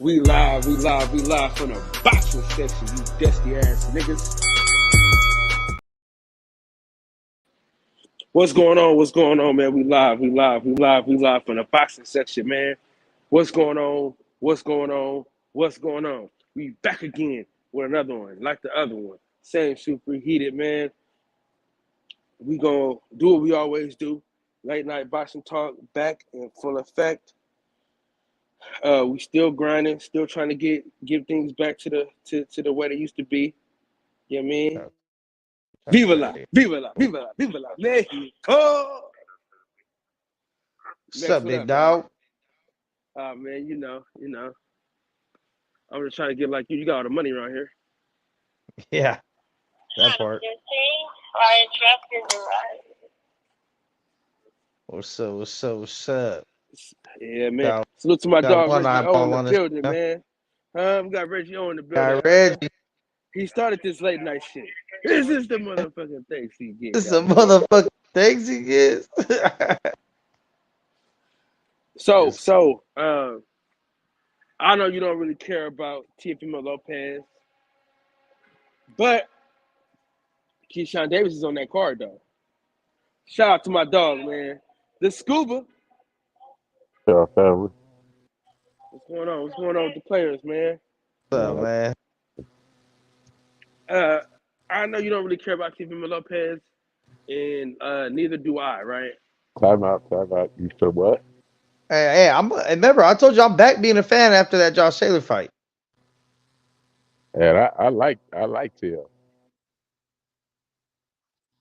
We live from the boxing section, you dusty ass niggas. What's going on? What's going on, man? We live from the boxing section, man. What's going on? What's going on? What's going on? We back again with another one, like the other one. Same super heated, man. We gonna do what we always do. Late night boxing talk back in full effect. We still grinding, still trying to give things back to the way they used to be. You know what I mean? Viva la, Mexico. What's Max, up, what big up, man? dog? Man, you know. I'm just trying to get like you. You got all the money around here. Yeah, that part. What's up? What's up? What's up? Yeah, man. Got Salute to my got dog one Reggie O in eyeball the on this. building, Huh? man. We got Reggie O in the building, Got Reggie. He started this late night shit. This is the motherfucking thing he get, This is a goddamn. motherfucking things he gets. So, I know you don't really care about Teofimo Lopez, but Keyshawn Davis is on that card though. Shout out to my dog, man. The Scuba. Yeah, family. What's going on? What's going on with the players, man? What's up, man? I know you don't really care about Teofimo Lopez, and neither do I, right? Time out. You said what? Hey, remember I told you I'm back being a fan after that Josh Taylor fight. And I like Till.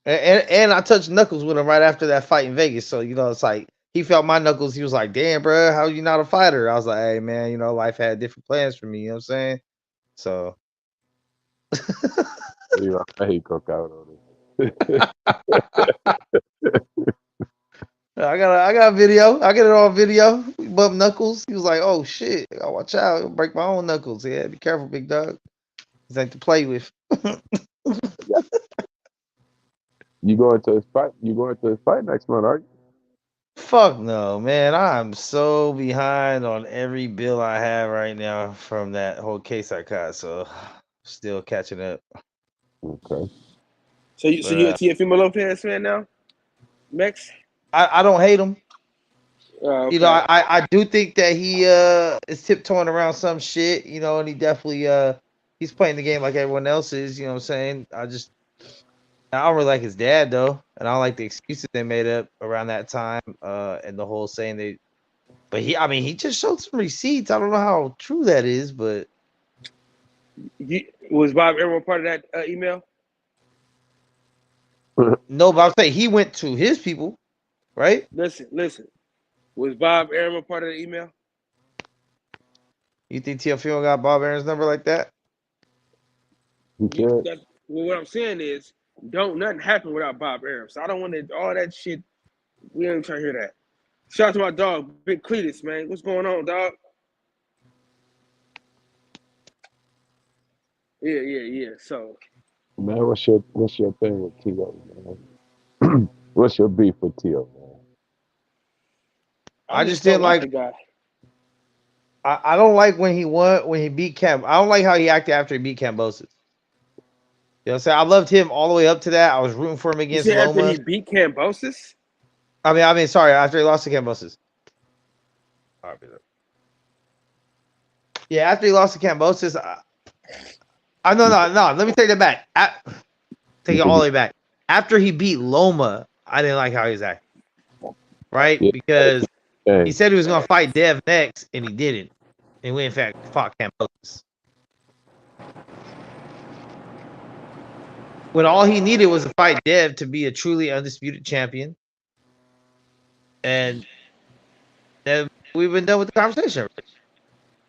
And I touched knuckles with him right after that fight in Vegas. So it's like he felt my knuckles. He was like, "Damn, bro, how you not a fighter?" I was like, "Hey, man, life had different plans for me." You know what I'm saying? So. You know, he cook out on it. I got a video. I get it on video. We bump knuckles. He was like, "Oh shit, I gotta watch out. I'll break my own knuckles." Yeah, be careful, big dog. This ain't to play with. You going to his fight? You going to his fight next month, are you? Fuck no, man. I'm so behind on every bill I have right now from that whole case I caught. So still catching up. Okay. So But you a Teofimo Lopez fan now, Max? I don't hate him. Okay. I do think that he is tiptoeing around some shit, and he definitely he's playing the game like everyone else is, you know what I'm saying? I don't really like his dad though, and I don't like the excuses they made up around that time, and the whole saying but he just showed some receipts. I don't know how true that is, but Was Bob Arum part of that email? no, but I'm saying he went to his people, right? Listen. Was Bob Arum part of the email? You think TFL got Bob Aaron's number like that? He said, Well, what I'm saying is, don't nothing happen without Bob Arum. So I don't want to all that shit. We ain't trying to hear that. Shout out to my dog, Big Cletus, man. What's going on, dog? Yeah. So man, what's your thing with T.O., man? What's your beef with T.O., man? I I just just don't didn't like like. the guy. I don't like when he won when he beat Cam. I don't like how he acted after he beat Cambosis. You know what I'm saying? I loved him all the way up to that. I was rooting for him You against said after Loma. he beat Cambosis? Sorry, after he lost to Cambosis. Yeah, after he lost to Cambosis, no. Let me take that back. Take it all the way back. After he beat Loma, I didn't like how he was acting. Right? Yeah. Because he Hey, said he was going to fight Dev next, and he didn't. And we, in fact, fought Cambosis. When all he needed was to fight Dev to be a truly undisputed champion. And then we've been done with the conversation.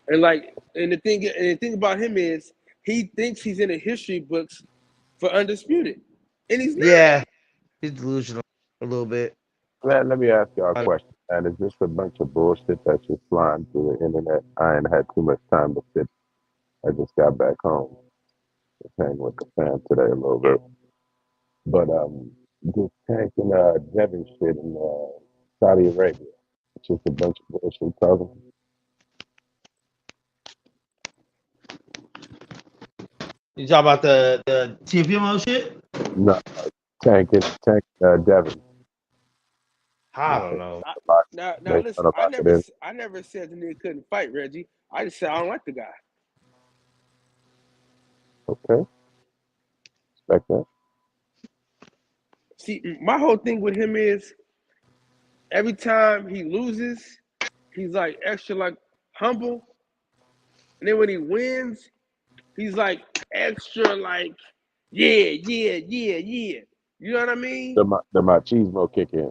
And the thing about him is he thinks he's in the history books for undisputed, and he's not. Yeah, he's delusional a little bit. man, let me ask y'all a question. And is this a bunch of bullshit that's just flying through the internet? I ain't had too much time to sit. I just got back home. Just hang with the fam today a little bit. But this Tank and Devin shit in Saudi Arabia. It's just a bunch of bullshit talking. You talk about the TFMO shit? No, Tank Devin. I They don't said know. Now they listen. trying to lock it in. I never said the nigga couldn't fight, Reggie. I just said I don't like the guy. Okay, respect that. See, my whole thing with him is every time he loses, he's like extra like humble, and then when he wins, he's like extra like yeah, yeah, yeah, yeah. You know what I mean, The machismo kick in.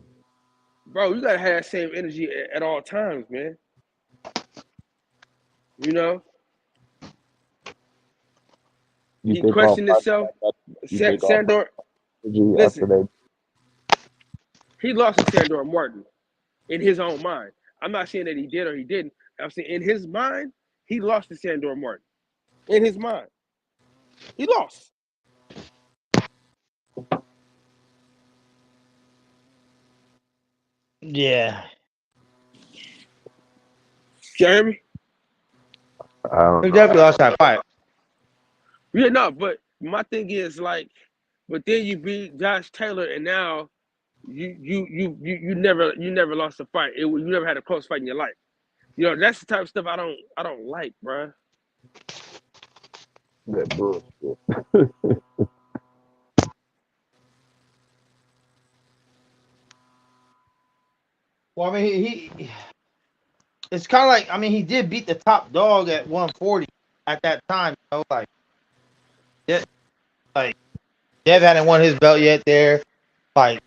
bro? You gotta have that same energy at all times, man. You know, You he think all questioned fighters himself. have that? You think all fighters Sandor, have energy after listen, they? he lost to Sandor Martin in his own mind. I'm not saying that he did or he didn't. I'm saying in his mind, he lost to Sandor Martin. In his mind, he lost. Yeah. You hear me? I don't He know. definitely lost that fight. Yeah, no, but my thing is like, but then you beat Josh Taylor, and now you never lost a fight. You never had a close fight in your life. You know that's the type of stuff I don't like, bro. That bullshit. Well, I mean, he it's kind of like, I mean, he did beat the top dog at 140 at that time. You know, like Dev hadn't won his belt yet there. Like,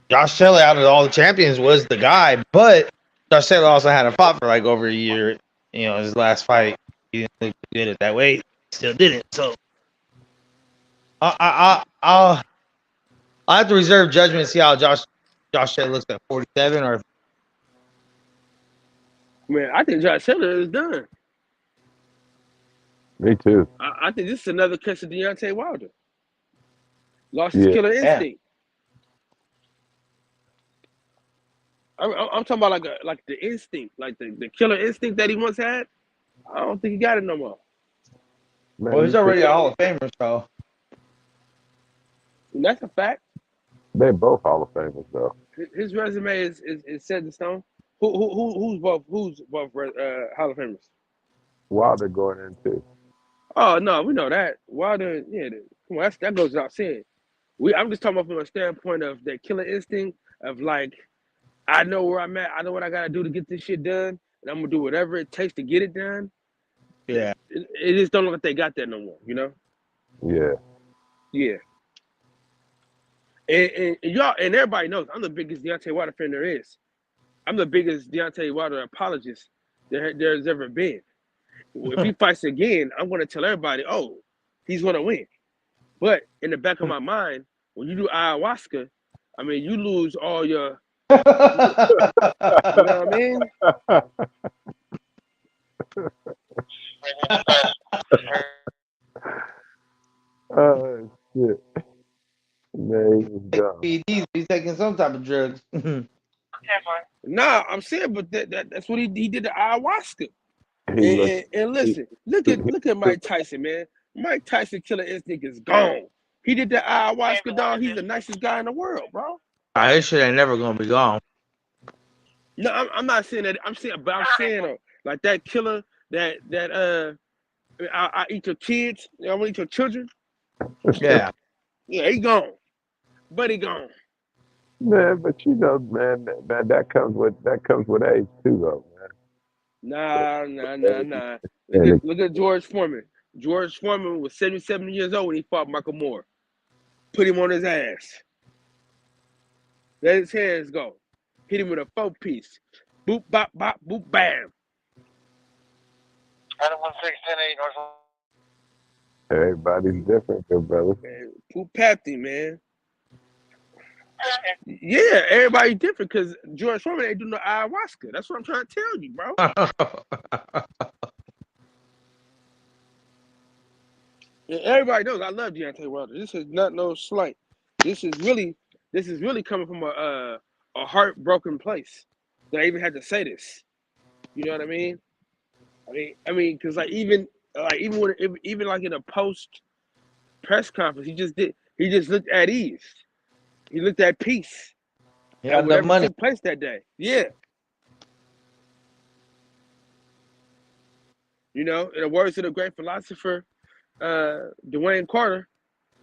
Josh Taylor out of all the champions was the guy, but Josh Taylor also had a fight for like over a year. You know, his last fight, he didn't look good at that weight. Still didn't. So I'll have to reserve judgment and see how Josh Taylor looks at 47 or Man, I think Josh Taylor is done. Me too. I think this is another case of Deontay Wilder. Lost his Yeah. killer yeah. instinct. I'm talking about like the instinct, like the killer instinct that he once had. I don't think he got it no more. Man, Well, he's you think already a Hall of Famer, so And that's a fact. they both Hall of Famers though. His resume is set in stone. Who's both Hall of Famers? Wilder going into. Oh no, we know that Wilder. Yeah, come on, that goes without saying. I'm just talking about from a standpoint of that killer instinct of like I know where I'm at. I know what I gotta do to get this shit done, and I'm gonna do whatever it takes to get it done. yeah. It just don't look like they got that no more. You know? Yeah. Yeah. And y'all and everybody knows I'm the biggest Deontay Wilder fan there is. I'm the biggest Deontay Wilder apologist there's ever been. If he fights again, I'm going to tell everybody, oh, he's going to win. But in the back of my mind, when you do ayahuasca, I mean, you lose all your, you know what I mean? Oh shit. Man, he was gone. He's taking some type of drugs. Nah, I'm saying, but that's what he did the ayahuasca. He looked And he, listen, he, look at Mike Tyson, man. Mike Tyson killer instinct is gone. He did the ayahuasca, dog. He's the nicest guy in the world, bro. His shit ain't never gonna be gone. No, I'm not saying that. I'm saying like that killer that I eat your kids. I want to eat your children. Yeah. Yeah, he gone, but he gone. man, but you know, man, that comes with age too though, Nah. man. And Look at George Foreman. George Foreman was 77 years old when he fought Michael Moore. Put him on his ass. Let his hands go. Hit him with a 4-piece. Boop, bop, bop, boop, bam. everybody's different, good brother. Man, Poop Patty, man. Yeah, everybody different because George Foreman ain't do no ayahuasca. That's what I'm trying to tell you, bro. And everybody knows I love Deontay Wilder. This is not no slight. This is really coming from a heartbroken place that I even had to say this. You know what I mean? I mean, because like even when even like in a post press conference, he just looked at ease. He looked at peace. He And got enough whatever money. took place that day. Yeah. You know, in the words of the great philosopher, Dwayne Carter,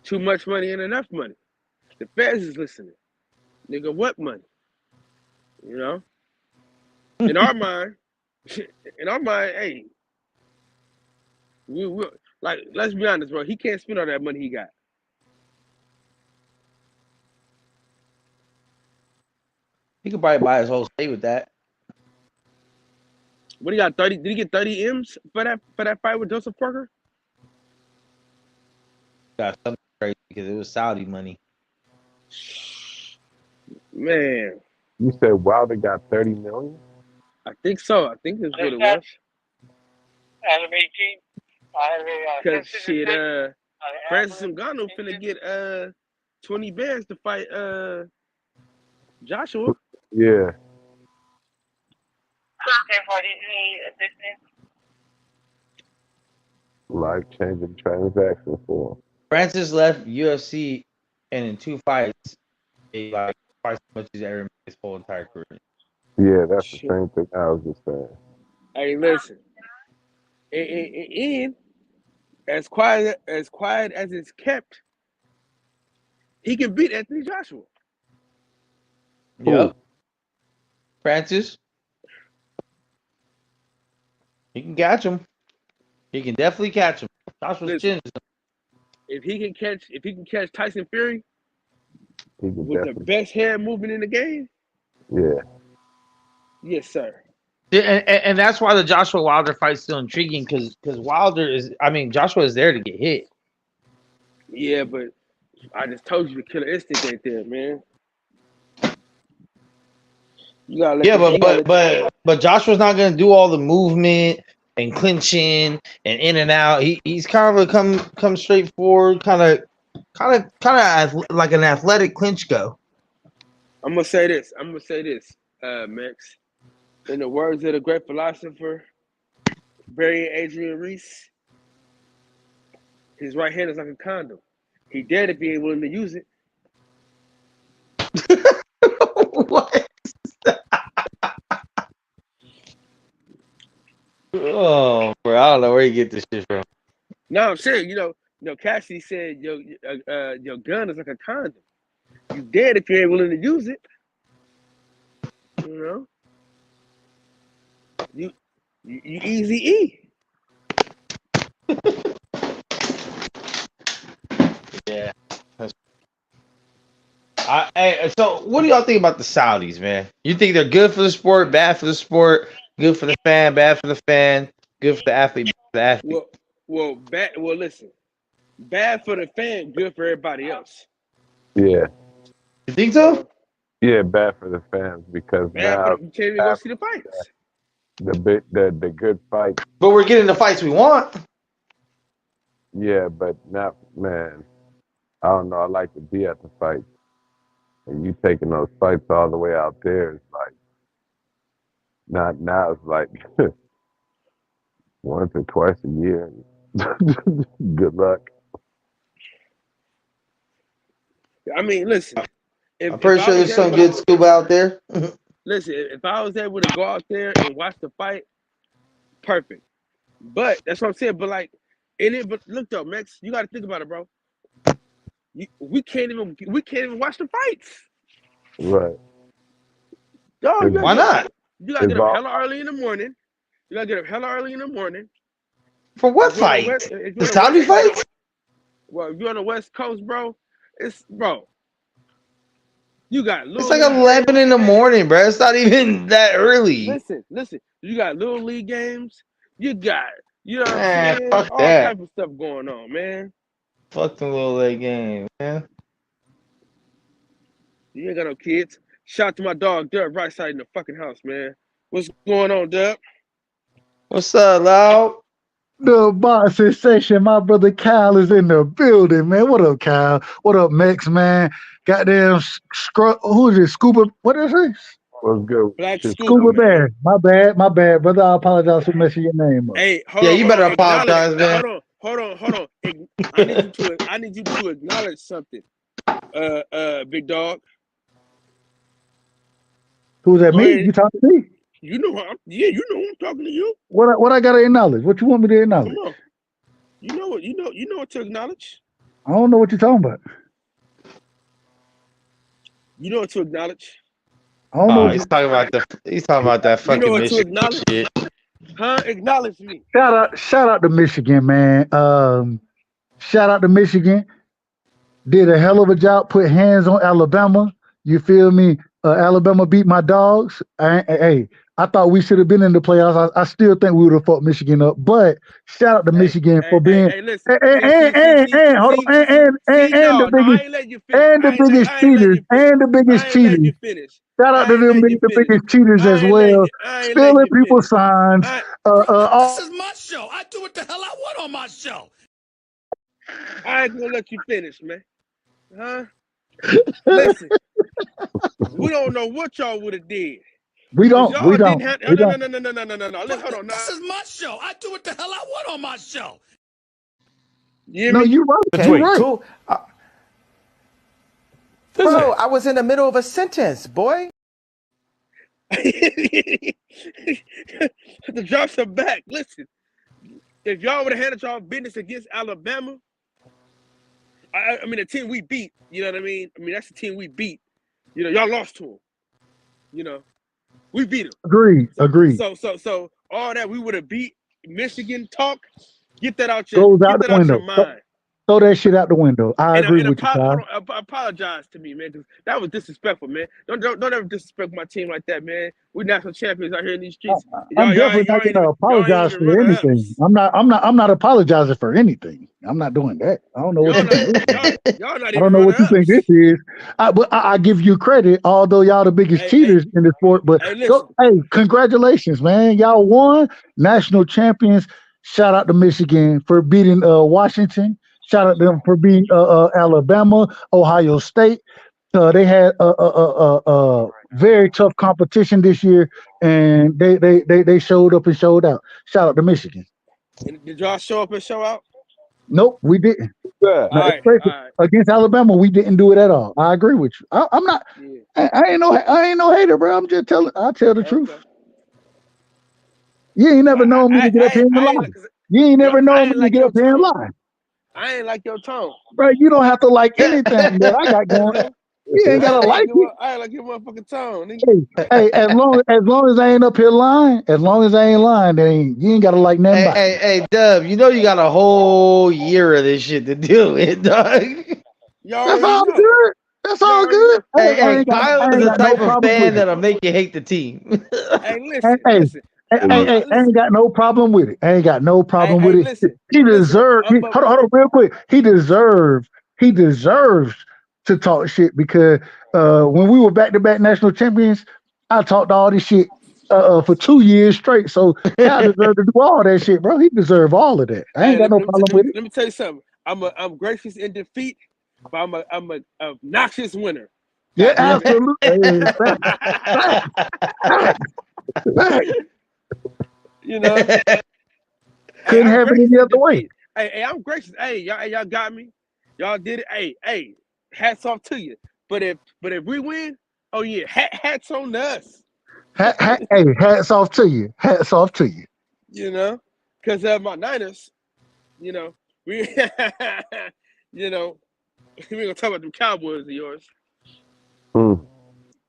too much money ain't enough money. The feds is listening. Nigga, what money? You know? In our mind, hey, we like, let's be honest, bro. He can't spend all that money he got. He could probably buy his whole state with that. What he got? 30? Did he get 30 M's for that fight with Joseph Parker? Got something crazy because it was Saudi money. Man, You said Wilder got 30 million? I think so. I think that's what it was. Cause shit, Francis Ngannou finna get 20 bands to fight Joshua. Yeah. Life-changing transaction for him. Francis left UFC and in 2 fights, he like twice as much as ever made his whole entire career. Yeah, that's the Shit. same thing I was just saying. Hey, listen. And as quiet as it's kept, he can beat Anthony Joshua. Yep. Francis. He can catch him. He can definitely catch him. Joshua's Listen. chin is If he can catch Tyson Fury He can with the definitely. best hand movement in the game, Yeah. yes, sir. and that's why the Joshua Wilder fight's still intriguing because Wilder is, I mean, Joshua is there to get hit. Yeah, but I just told you the killer instinct ain't there, man. You gotta let but Joshua's not gonna do all the movement and clinching and in and out. He's kind of a come straight forward, kind of like an athletic clinch go. I'm gonna say this, Max. In the words of the great philosopher, Barry Adrian Reese, his right hand is like a condom. He dared to be willing to use it. What? Oh, bro, I don't know where you get this shit from. No, I'm serious. You know, Cassidy said your gun is like a condom. You dead if you ain't willing to use it. You know, you easy E. Yeah. Hey, so what do y'all think about the Saudis, man? You think they're good for the sport, bad for the sport, good for the fan, bad for the fan, good for the athlete, bad for the athlete? Well, bad. Well, listen, bad for the fan, good for everybody else. Yeah. You think so? Yeah, bad for the fans because now you can't even go see the fights. The good fight. But we're getting the fights we want. Yeah, but not, man. I don't know. I like to be at the fight. And you taking those fights all the way out there is like, not now. It's like once or twice a year. Good luck. I mean, listen. I'm pretty sure there's some good scuba out there. Listen, if I was able to go out there and watch the fight, perfect. But that's what I'm saying. But like, but look though, Max, you got to think about it, bro. We can't even watch the fights. Right. Dog, Why not? You gotta get up hella early in the morning. For what fight? The Saudi fights? Well, if you're on the West Coast, bro, you got it's like 11 in the morning, bro. It's not even that early. Listen. You got little league games. You got, you know what I'm saying? Fuck all that. type of stuff going on, man. Fuck the little league game, man. You ain't got no kids. Shout out to my dog, Dub, right side in the fucking house, man. What's going on, Dub? What's up, Loud? The box sensation, my brother Kyle is in the building, man. What up, Kyle? What up, Max, man? Goddamn, who is it? Scuba, what is it? What's good? Black Scuba Bear. My bad, brother. I apologize for messing your name up. Hey, you better apologize, man. Hold on. I need you to acknowledge something, big dog. Who's that? Go Me? ahead. You talking to me? You know I'm talking to you. What I gotta acknowledge? What you want me to acknowledge? Come on. You know what to acknowledge. I don't know what you're talking about. You know what to acknowledge. I don't know. Oh, he's talking about that You fucking know what to Michigan acknowledge? shit. Huh? Acknowledge me. Shout out to Michigan, man. Shout out to Michigan. Did a hell of a job. Put hands on Alabama. You feel me? Alabama beat my dogs. Hey, I thought we should have been in the playoffs. I still think we would have fucked Michigan up. But shout out to Michigan for being listen. and hold on and the biggest I ain't letting you finish. and the biggest cheaters and the biggest I ain't letting cheaters. you finish. Shout out to them being the biggest cheaters as well. Stealing people's signs. This is my show. I do what the hell I want on my show. I ain't gonna let you finish, man. Huh? Listen, we don't know what y'all would have did. We don't. No. Listen, Hold on. This is my show. I do what the hell I want on my show. No, you're right. Okay, You're right. cool. Bro, I was in the middle of a sentence, boy. To drop some back. Listen, if y'all would have handled y'all business against Alabama, I mean, the team we beat, you know what I mean? I mean, that's the team we beat. You know, y'all lost to them. You know, we beat them. Agreed. So all that we would have beat Michigan talk, get that out your mind. Throw that shit out the window. I agree with you, Kyle. Apologize to me, man, because that was disrespectful, man. Don't ever disrespect my team like that, man. We national champions out here in these streets. I'm definitely not gonna apologize for anything. I'm not apologizing for anything. I'm not doing that. I don't know what you think. I don't know what you think this is. But I give you credit, although y'all the biggest cheaters in the sport. But hey, congratulations, man. Y'all won national champions. Shout out to Michigan for beating Washington. Shout out to them for beating Alabama, Ohio State. They had a very tough competition this year, and they showed up and showed out. Shout out to Michigan. Did y'all show up and show out? Nope, we didn't. Yeah. All right. Against Alabama, we didn't do it at all. I agree with you. I'm not. Yeah. I ain't no hater, bro. I'm just telling. I tell the truth. You ain't never known me to get up here and lie. You ain't never known me to get up here and lie. I ain't like your tone, bro. You don't have to like anything that I got going. You ain't gotta like it. I ain't like your motherfucking tone. Hey, as long as I ain't up here lying, then you ain't gotta like nothing. Hey, Dub, you know you got a whole year of this shit to deal with, dog. That's all good. That's all good. Hey, Kyle is the type of fan that'll make you hate the team. Hey, listen. I ain't got no problem with it. Listen, he deserved. Hold on, real quick. He deserves to talk shit because when we were back-to-back national champions, I talked all this shit for 2 years straight. So I deserve to do all that shit, bro. He deserved all of that. I ain't got no problem with it. Let me tell you something. I'm gracious in defeat, but I'm a obnoxious winner. Yeah, absolutely. You know, couldn't have it any other way. Hey, I'm gracious. Hey, y'all got me. Y'all did it. Hey, hats off to you. But if we win, oh yeah, hats on to us. Hey, hats off to you. Hats off to you. You know, because my Niners, you know, we gonna talk about them Cowboys of yours.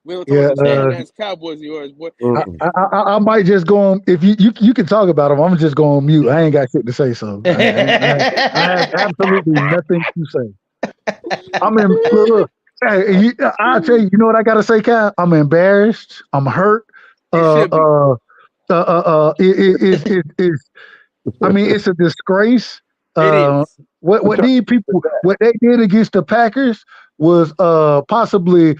We don't talk about the Cowboys of yours, boy. I might just go on. If you can talk about them, I'm just going on mute. I ain't got shit to say, so I have absolutely nothing to say. I'm in. Look, hey, I'll tell you. You know what I gotta say, Kyle? I'm embarrassed. I'm hurt. It's a disgrace. What these people, what they did against the Packers was possibly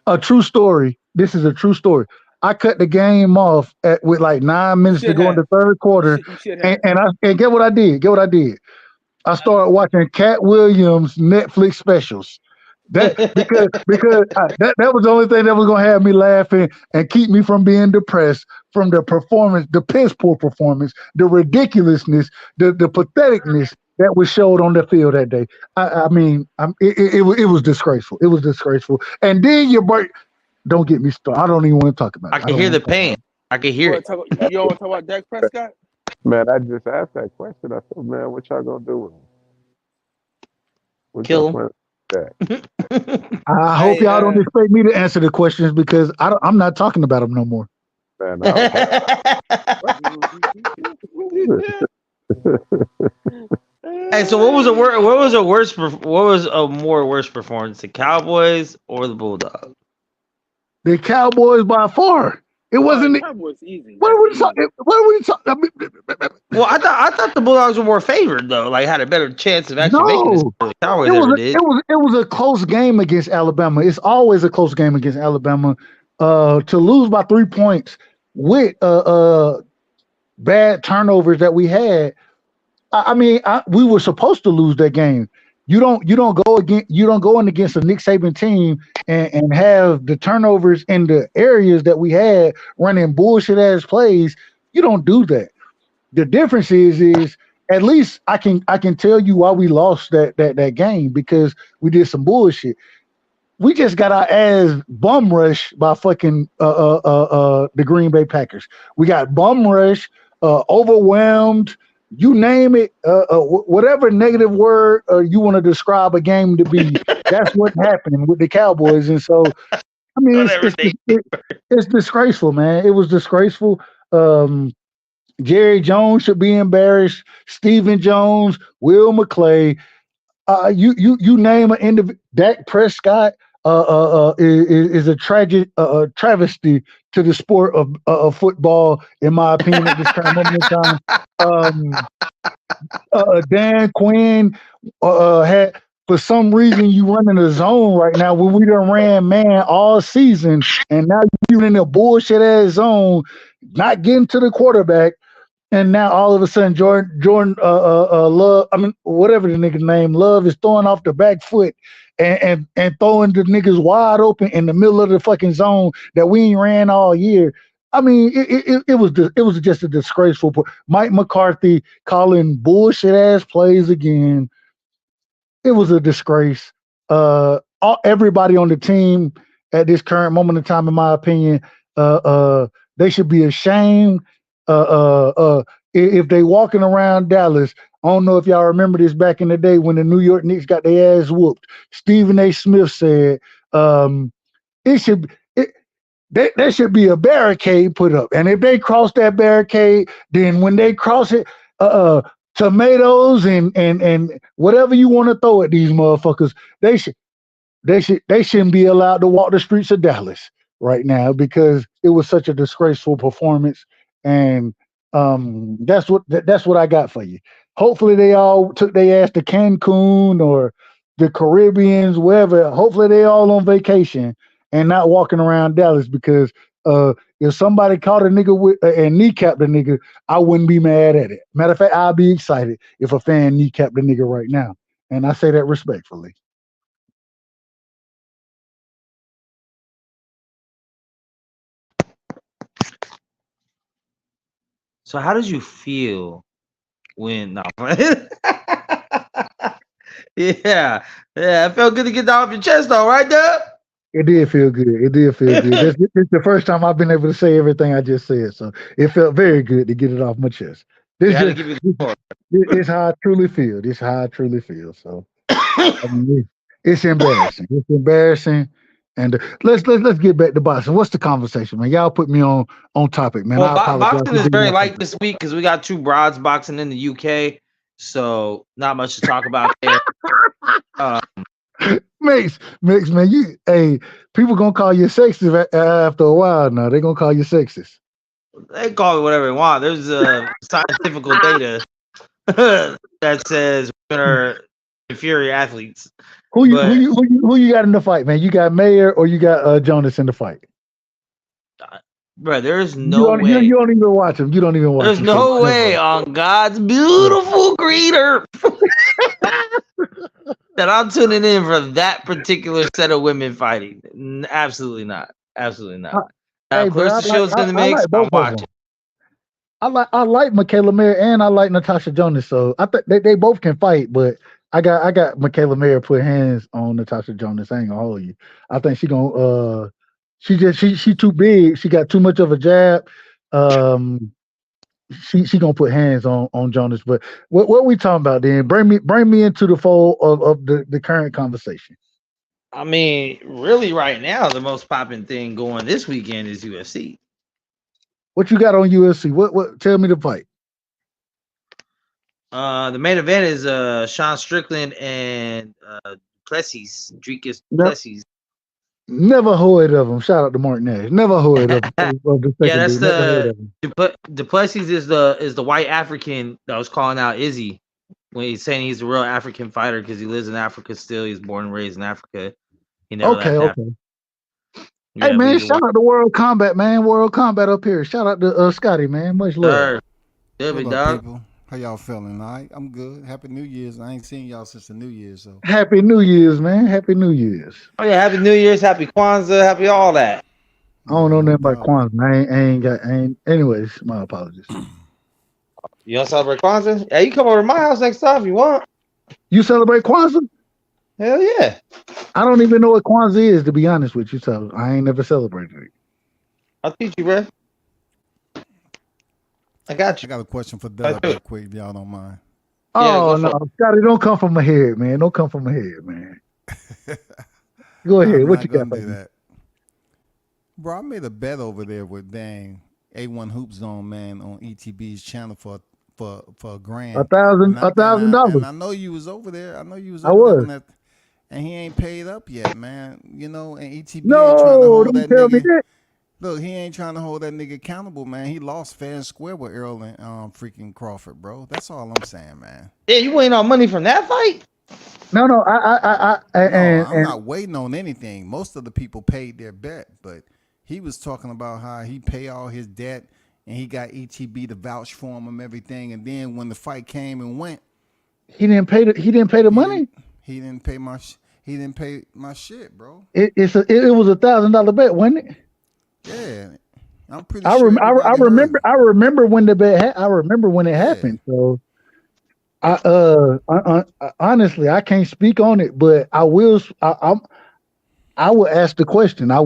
a true story. This is a true story. I cut the game off with like 9 minutes to go in the third quarter, and get what I did. I started watching Cat Williams Netflix specials. Because that was the only thing that was gonna have me laughing and keep me from being depressed from the performance, the piss poor performance, the ridiculousness, the patheticness that was showed on the field that day. I mean, it was disgraceful. It was disgraceful. And then your break. Don't get me started. I don't even want to talk about it. I can hear the pain. I can hear it. You don't want to talk about Dak Prescott? Man, I just asked that question. I said, man, what y'all gonna do with him? Kill him. I hope y'all don't expect me to answer the questions because I'm not talking about him no more. Man, Hey, so what was a more worse performance, the Cowboys or the Bulldogs? The Cowboys by far. It wasn't. The Cowboys easy. What are we talking? Well, I thought the Bulldogs were more favored though, like had a better chance of actually making this. The Cowboys did. It was a close game against Alabama. It's always a close game against Alabama. To lose by 3 points with bad turnovers that we had. I mean, we were supposed to lose that game. You don't go in against a Nick Saban team and have the turnovers in the areas that we had running bullshit ass plays. You don't do that. The difference is at least I can tell you why we lost that game because we did some bullshit. We just got our ass bum rushed by fucking the Green Bay Packers. We got bum rushed, overwhelmed. You name it, whatever negative word you want to describe a game to be, that's what happened with the Cowboys. And so, I mean, it's disgraceful, man. It was disgraceful. Jerry Jones should be embarrassed. Stephen Jones, Will McClay. You name an individual. Dak Prescott is a tragic travesty to the sport of football, in my opinion, at this current moment in time. Dan Quinn had, for some reason, you running a zone right now when we done ran man all season, and now you're in a bullshit ass zone, not getting to the quarterback. And now all of a sudden, Jordan Love, I mean, whatever the nigga's name, Love is throwing off the back foot and throwing the niggas wide open in the middle of the fucking zone that we ain't ran all year. I mean, it was just a disgraceful. Mike McCarthy calling bullshit ass plays again. It was a disgrace. Everybody on the team at this current moment in time, in my opinion, they should be ashamed. If they walking around Dallas, I don't know if y'all remember this back in the day when the New York Knicks got their ass whooped. Stephen A. Smith said there should be a barricade put up, and if they cross that barricade, then when they cross it, tomatoes and whatever you want to throw at these motherfuckers, they shouldn't be allowed to walk the streets of Dallas right now because it was such a disgraceful performance. And that's what I got for you. Hopefully they all took their ass to Cancun or the Caribbeans, wherever. Hopefully they all on vacation and not walking around Dallas because if somebody caught a nigga with and kneecapped a nigga, I wouldn't be mad at it. Matter of fact, I'd be excited if a fan kneecapped a nigga right now. And I say that respectfully. So how did you feel when? No, yeah, it felt good to get that off your chest, though, right, Dub? It did feel good. It's the first time I've been able to say everything I just said, so it felt very good to get it off my chest. It's how I truly feel. This is how I truly feel. So I mean, it's embarrassing. It's embarrassing. And let's get back to boxing. What's the conversation, man? Y'all put me on topic, man. Well, boxing is very light this week because we got two broads boxing in the UK, so not much to talk about there. Mix, man. People gonna call you sexist after a while. Now they're gonna call you sexist. They call it whatever they want. There's scientific data that says women are inferior athletes. Who you got in the fight, man? You got Mayer or you got Jonas in the fight? Bro, there's no way. You don't even watch him. You don't even watch There's him. no way on God's beautiful green earth that I'm tuning in for that particular set of women fighting. Absolutely not. Absolutely not. Now, Clarissa Shields in the mix, I'm watching. I like Michaela Mayer and I like Natasha Jonas, so I think they both can fight, but I got Michaela Mayer put hands on Natasha Jonas. I ain't gonna hold you. I think she too big. She got too much of a jab. Um, she gonna put hands on Jonas. But what we talking about then? Bring me into the fold of the current conversation. I mean, really, right now, the most popping thing going this weekend is UFC. What you got on UFC? What? Tell me the fight. The main event is Sean Strickland and Plessis, Dricus Nope. Plessis. Never heard of him. Shout out to Martin Nash. Never heard of the Yeah, that's dude. Never heard of him. Duplessis is the white African that was calling out Izzy when he's saying he's a real African fighter because he lives in Africa still. He's born and raised in Africa. He never left Africa. Yeah, hey man, shout out to World Combat, man. World Combat up here. Shout out to Scotty, man. Much love. Good, big dog. People? How y'all feeling? All right, I'm good. Happy New Year's. I ain't seen y'all since the New Year's, so. Happy New Year's, man. Happy New Year's. Oh yeah, Happy New Year's, Happy Kwanzaa, Happy all that. I don't know nothing about Kwanzaa. I ain't. Anyways, my apologies. You don't celebrate Kwanzaa? Yeah, you come over to my house next time if you want. You celebrate Kwanzaa? Hell yeah. I don't even know what Kwanzaa is, to be honest with you. So I ain't never celebrated it. I'll teach you, bro. I got you. I got a question for Doug real quick, if y'all don't mind. Oh, yeah, no, Scotty, don't come from my head, man. Don't come from my head, man. Go ahead. What you got? Do that. Bro, I made a bet over there with A1 Hoop Zone, man, on ETB's channel for a grand. $1,000. And I know you was over there. I was. And he ain't paid up yet, man. You know, and ETB ain't trying to hold that nigga. Look, he ain't trying to hold that nigga accountable, man. He lost fair and square with Earl and freaking Crawford, bro. That's all I'm saying, man. Yeah, you ain't on money from that fight? No, I'm not waiting on anything. Most of the people paid their bet, but he was talking about how he pay all his debt and he got ETB to vouch for him and everything. And then when the fight came and went, he didn't pay the money. He didn't pay my shit, bro. It was $1,000 bet, wasn't it? Yeah, I'm pretty sure. I remember when the bet. I remember when it happened. So, honestly, I can't speak on it, but I will. I will ask the question. I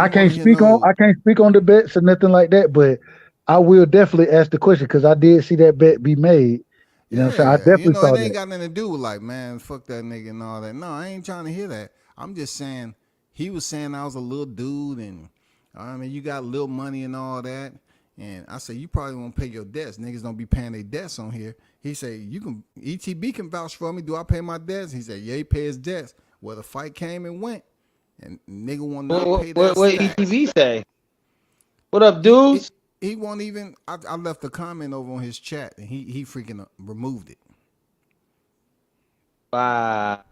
can't speak on the bets or nothing like that, but I will definitely ask the question because I did see that bet be made. You know what I'm saying? I definitely saw that. It ain't got nothing to do with like, man, fuck that nigga and all that. No, I ain't trying to hear that. I'm just saying. He was saying I was a little dude and I mean you got little money and all that. And I said, you probably won't pay your debts. Niggas don't be paying their debts on here. He said, ETB can vouch for me. Do I pay my debts? He said, yeah, he pay his debts. Well, the fight came and went. And nigga wanted to pay that. What ETB say? What up, dudes? He won't even, I left a comment over on his chat and he freaking removed it. Wow.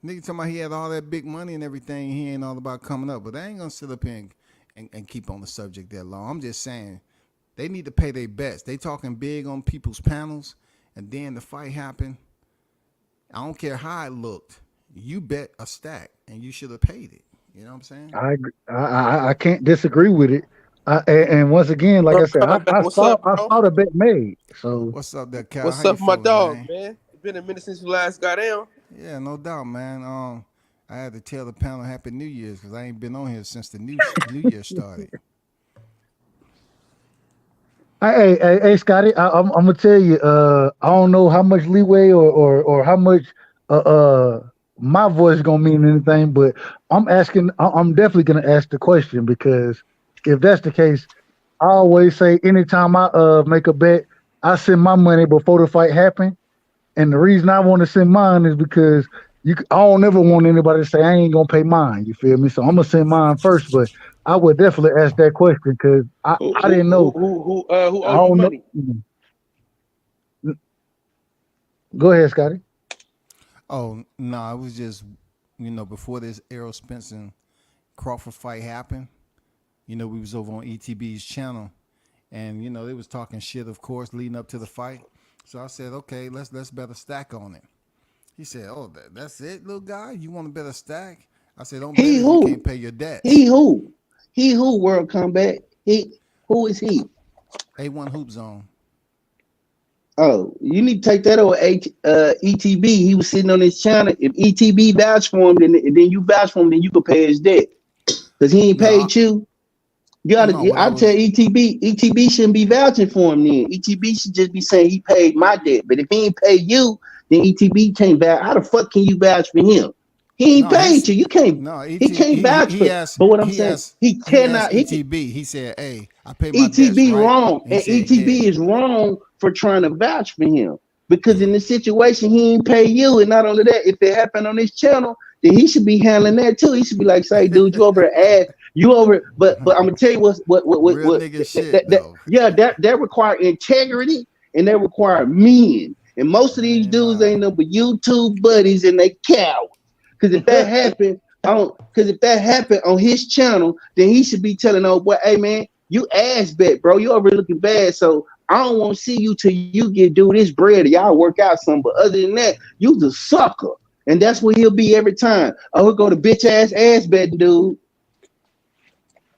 Nigga talking about he had all that big money and everything. He ain't all about coming up. But I ain't going to sit up here and keep on the subject that long. I'm just saying they need to pay their bets. They talking big on people's panels. And then the fight happened. I don't care how it looked. You bet a stack and you should have paid it. You know what I'm saying? I agree. I can't disagree with it. And once again, like I said, I saw the bet made. So what's up, there, Cal? What's up, my dog, man? It's been a minute since you last got down. Yeah, no doubt, man. I had to tell the panel Happy New Year's because I ain't been on here since the New Year started. Hey, Scotty, I'm gonna tell you. I don't know how much leeway or how much my voice gonna mean anything, but I'm definitely gonna ask the question because if that's the case, I always say anytime I make a bet, I send my money before the fight happen. And the reason I want to send mine is because I don't ever want anybody to say I ain't gonna pay mine. You feel me? So I'm gonna send mine first, but I would definitely ask that question because I didn't know who owed you money. Go ahead, Scotty. Oh no, it was just before this Errol Spence and Crawford fight happened. We was over on ETB's channel, and they was talking shit, of course, leading up to the fight. So I said, okay, let's bet a stack on it. He said, oh, that's it, little guy? You want to bet a stack? I said, don't bet if you can't pay your debts. He who? He who World Combat? Who is he? A1 Hoop Zone. Oh, you need to take that over ETB. He was sitting on his channel. If ETB vouch for him, then you vouch for him, then you can pay his debt. Because he ain't paid you. You gotta, I tell ETB shouldn't be vouching for him then. ETB should just be saying he paid my debt. But if he ain't paid you, then ETB can't vouch. How the fuck can you vouch for him? He ain't paid you. You can't. No, he can't vouch for him. But what I'm saying, he cannot. ETB. He said, "Hey, I paid my ETB debts, right?" wrong, and ETB is wrong for trying to vouch for him because in this situation he ain't pay you, and not only that, if it happened on this channel, then he should be handling that too. He should be like, "Say, dude, you over ass, you over." But I'm gonna tell you what that require integrity and that require men, and most of these dudes ain't no but YouTube buddies and they cowards. Because if that happened on his channel, then he should be telling old boy, "Hey man, you ass bet, bro. You already looking bad. So I don't want to see you till you do this bread or y'all work out something. But other than that, you's a sucker." And that's what he'll be every time. Oh, he'll go to bitch ass betting, dude.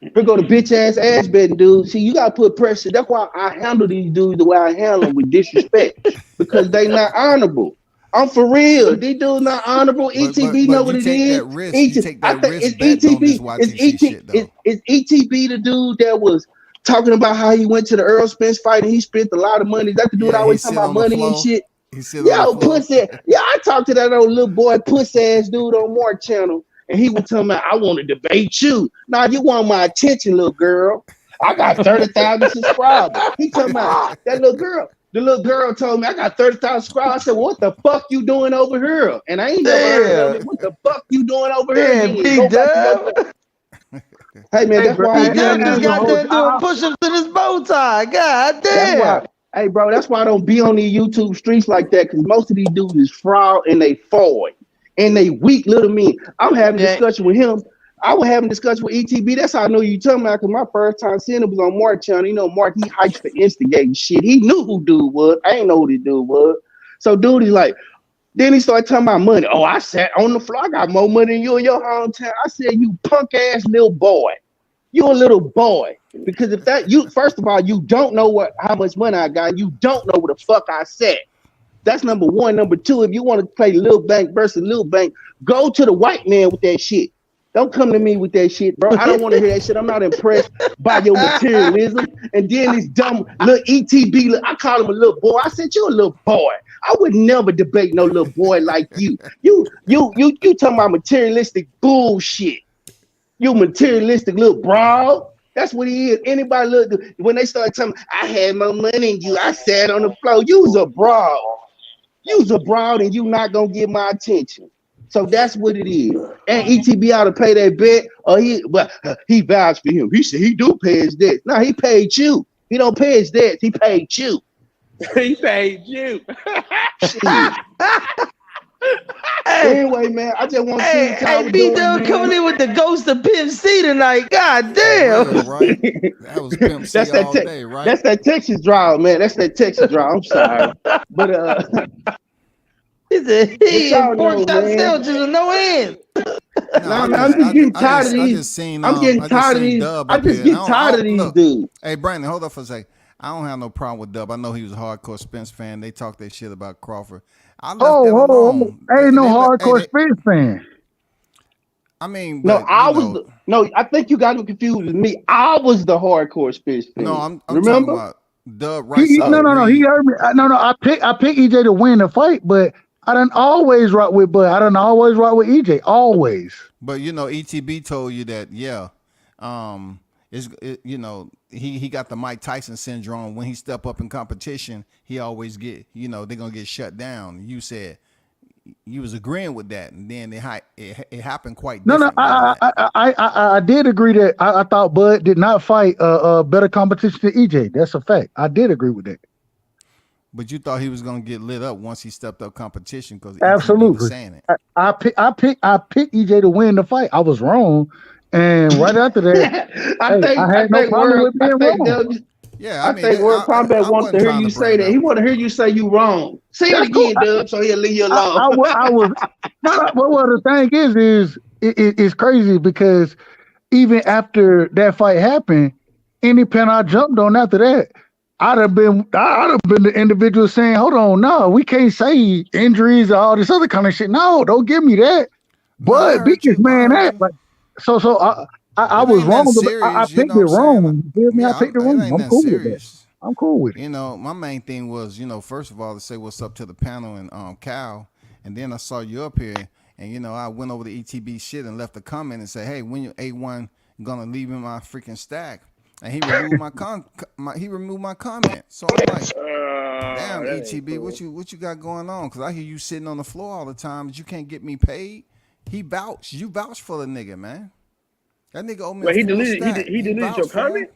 He'll go to bitch ass betting, dude. See, you gotta put pressure. That's why I handle these dudes the way I handle them, with disrespect, because they not honorable. I'm for real. These dudes not honorable. ETB know what it is. You take that risk bet on this YTC shit, though. Is ETB the dude that was talking about how he went to the Earl Spence fight and he spent a lot of money? That's the dude always talking about money and shit. Yo, pussy. Yeah, I talked to that old little boy, pussy ass dude on Mark channel, and he was telling me, "I want to debate you." Now you want my attention, little girl. I got 30,000 subscribers. He talking about that little girl. The little girl told me I got 30,000 subscribers. I said, "What the fuck you doing over here?" And I ain't never heard of it. What the fuck you doing over here? Hey man, that's why I just got there doing push-ups in his bow tie. God damn. Hey bro, that's why I don't be on these YouTube streets like that, because most of these dudes is fraud and they forward and they weak little men. I'm having a discussion with him. I was having a discussion with ETB. That's how I know you talking about, because my first time seeing him was on Mark channel. You know, Mark, he hypes for instigating shit. He knew who dude was. I ain't know who this dude was. So dude, he's like, then he started talking about money. Oh, I sat on the floor. I got more money than you in your hometown. I said, "You punk ass little boy. You a little boy." Because if that you first of all, you don't know how much money I got. You don't know what the fuck I said. That's number one. Number two, if you want to play Lil Bank versus Lil Bank, go to the white man with that shit. Don't come to me with that shit, bro. I don't want to hear that shit. I'm not impressed by your materialism. And then this dumb little ETB, I call him a little boy. I said, "You a little boy. I would never debate no little boy like you. You talking about materialistic bullshit. You materialistic little broad." That's what he is. Anybody look, when they start telling me, "I had more money than you, I sat on the floor." You's a broad. You's a broad, and you not gonna get my attention. So that's what it is. And ETB ought to pay that bet, or he vouched for him. He said he do pay his debts. No, he paid you. He don't pay his debts. He paid you. He paid you. Anyway, man, I just want to see how B-Dub coming in with the ghost of Pimp C tonight. God damn. Yeah, right. That was Pimp C all day, right? That's that Texas draw, man. That's that Texas draw. I'm sorry. But he imports out sandwiches with no end. I'm just getting tired of these. I'm getting tired of these. I just get tired of these dudes. Hey, Brandon, hold up for a second. I don't have no problem with Dub. I know he was a hardcore Spence fan. They talk that shit about Crawford. I left that alone. I ain't no hardcore Spence fan. I mean, I think you got him confused with me. I was the hardcore Spence fan. No, I'm remember? Talking about Dub right. No. He heard me. No. I picked EJ to win the fight, but I done always rock with Bud. I done always rock with EJ. Always. But ETB told you that, he got the Mike Tyson syndrome. When he step up in competition, he always get, they're gonna get shut down. You said you was agreeing with that, and then it happened quite different. I did agree that I thought Bud did not fight a better competition than EJ. That's a fact. I did agree with that. But you thought he was gonna get lit up once he stepped up competition, because absolutely was saying it. I picked EJ to win the fight. I was wrong, and right after that, I had no problem with being wrong. I think World Combat wants to hear you say that. He want to hear you say you wrong. Say it again, Dub, so he'll leave you alone. I was. But what the thing is it's crazy because even after that fight happened, any pen I jumped on after that, I'd have been the individual saying, "Hold on, no, we can't say injuries or all this other kind of shit. No, don't give me that." No, I But beat heard this you. I man heard that you. like so I It was ain't wrong. that I serious, you picked know what it I'm saying? wrong. You feel me? I Yeah, picked it it wrong. ain't I'm that cool with that. serious. I'm cool with it. You know, my main thing was, first of all, to say what's up to the panel and Cal, and then I saw you up here, and I went over the ETB shit and left a comment and said, "Hey, when you A1 gonna leave in my freaking stack?" And he removed he removed my comment. So I'm like, damn, That ain't ETB, cool. what you got going on? Because I hear you sitting on the floor all the time, but you can't get me paid. You vouched for the nigga, man. That nigga owe me Well, a full stack. he You deleted your vouched for him. comment.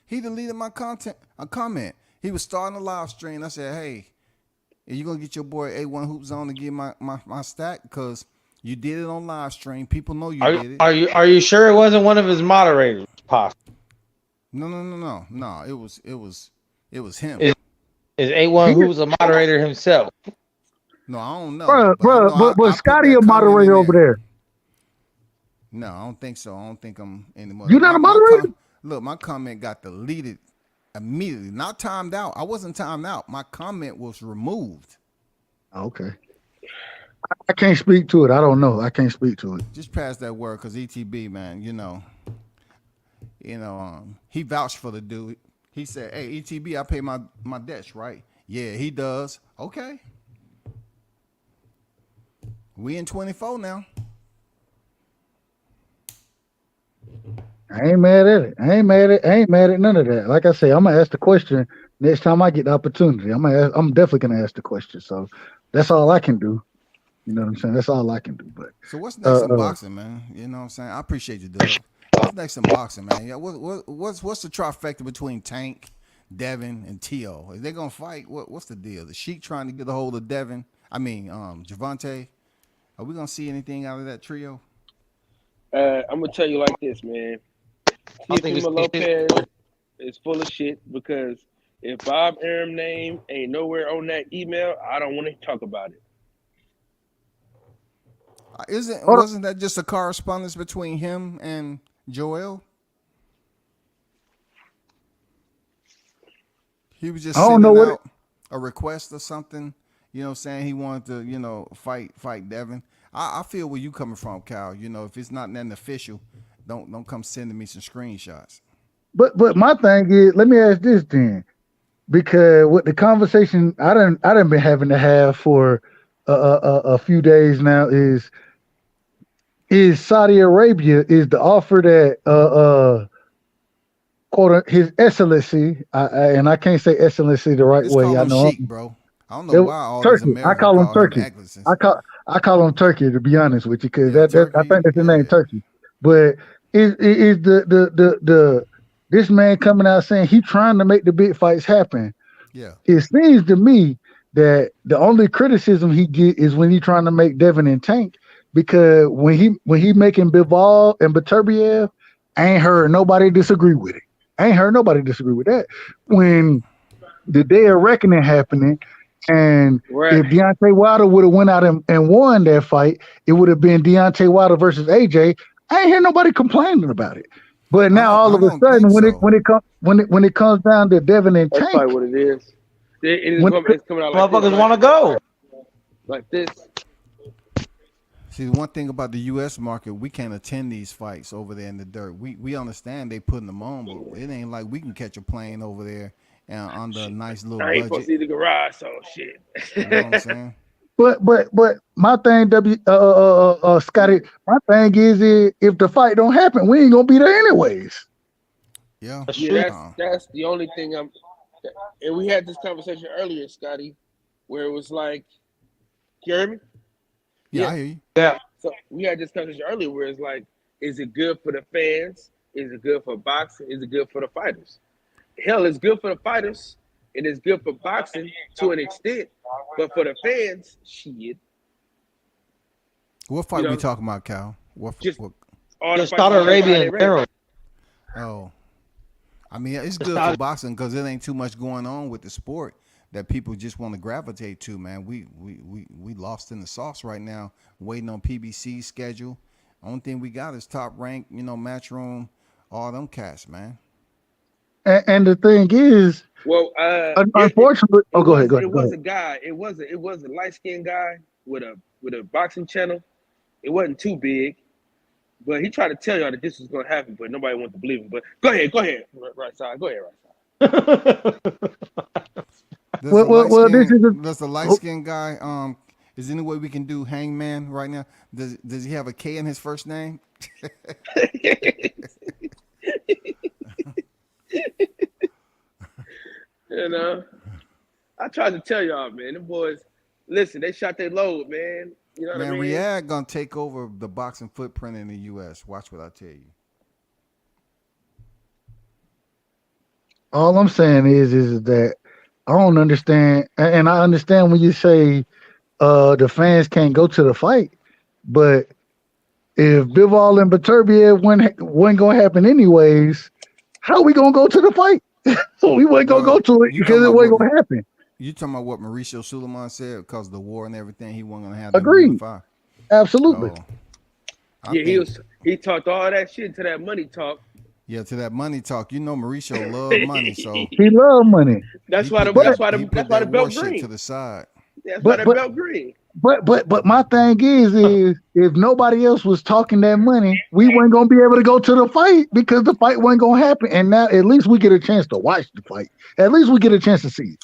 He deleted my a comment. He was starting a live stream. I said, "Hey, are you gonna get your boy A1 Hoops on to get my stack? Because you did it on live stream. People know you did it." Are you sure it wasn't one of his moderators? Possible. No. It was him. Is A1 who's a moderator himself? No, I don't know. Bro, But I know but I put Scotty that a comment moderator in over there. there. No, I don't think so. I don't think I'm anymore. You not a moderator? Look, my comment got deleted immediately. Not timed out. I wasn't timed out. My comment was removed. Okay. I can't speak to it. I don't know. I can't speak to it. Just pass that word, cause ETB, man, he vouched for the dude. He said, "Hey, ETB, I pay my debts, right?" Yeah, he does. Okay. We in 24 now. I ain't mad at it. I ain't mad at none of that. Like I say, I'm gonna ask the question next time I get the opportunity. I'm definitely gonna ask the question. So that's all I can do. You know what I'm saying? That's all I can do. But So what's next in boxing, man? You know what I'm saying? I appreciate you, Doug. What's next in boxing, man? Yeah, what's the trifecta between Tank, Devin, and T.O.? Is they gonna fight? What's the deal? The Sheik trying to get a hold of Devin? I mean, Javante. Are we gonna see anything out of that trio? I'm gonna tell you like this, man. Teofimo Lopez is full of shit because if Bob Arum name ain't nowhere on that email, I don't want to talk about it. Wasn't that just a correspondence between him and Joel? He was just sending out a request or something, saying he wanted to, fight Devin. I feel where you coming from, Cal. If it's not nothing official, don't come sending me some screenshots. But my thing is, let me ask this then, because with the conversation I done been having to have for a few days now is Saudi Arabia is the offer that quote His Excellency, and I can't say Excellency the right way. I know, Sheik, bro. I don't know why all Turkey. these Americans I call him Turkey. I call him Turkey, to be honest with you, because I think that's the name, Turkey. But is the this man coming out saying he trying to make the big fights happen? Yeah. It seems to me that the only criticism he get is when he trying to make Devin and Tank, because when he making Bivol and Beterbiev, I ain't heard nobody disagree with it. I ain't heard nobody disagree with that. When the day of reckoning happening, and if Deontay Wilder would have went out and won that fight, it would have been Deontay Wilder versus AJ. I ain't hear nobody complaining about it. But now all of a sudden, when it comes down to Devin and Tank, that's probably what it is. It's coming out like motherfuckers want to go like this. See, the one thing about the U.S. market, we can't attend these fights over there in the dirt. We understand they putting them on, but it ain't like we can catch a plane over there under a nice little budget. I ain't supposed to see the garage, so shit. You know what I'm saying? But my thing, Scotty, my thing is if the fight don't happen, we ain't gonna be there anyways. Yeah, that's the only thing and we had this conversation earlier, Scotty, where it was like, you hear me? Yeah, I hear you. Yeah. So we had this conversation earlier where it's like, is it good for the fans? Is it good for boxing? Is it good for the fighters? Hell, it's good for the fighters. It is good for boxing to an extent, but for the fans, shit. What fight we talking about, Cal? Just Saudi Arabia in general. Oh, I mean, it's good for boxing because it ain't too much going on with the sport that people just want to gravitate to, man. We lost in the sauce right now, waiting on PBC's schedule. Only thing we got is Top Rank, Matchroom, all them cats, man. And the thing is, Well, unfortunately, go ahead. It was a guy. It was a light skinned guy with a boxing channel. It wasn't too big, but he tried to tell y'all that this was gonna happen, but nobody wanted to believe him. But go ahead, right side. Go ahead, right side. Does the light skinned guy? Is there any way we can do Hangman right now? Does he have a K in his first name? I tried to tell y'all, man. Them boys, listen, they shot their load, man. You know what I mean? Riyadh gonna take over the boxing footprint in the U.S. Watch what I tell you. All I'm saying is that I don't understand, and I understand when you say the fans can't go to the fight, but if Bivol and Beterbiev wasn't gonna happen anyways, how are we gonna go to the fight? We wasn't gonna go to it because it wasn't gonna happen. You talking about what Mauricio Suleiman said because of the war and everything? He wasn't gonna have. Agreed. Absolutely. Oh. He talked all that shit to that money talk. Yeah, to that money talk. Mauricio loved money, so he loved money. That's why the belt green to the side. That's why the belt green. But my thing is if nobody else was talking that money, we weren't gonna be able to go to the fight because the fight wasn't gonna happen. And now at least we get a chance to watch the fight. At least we get a chance to see it.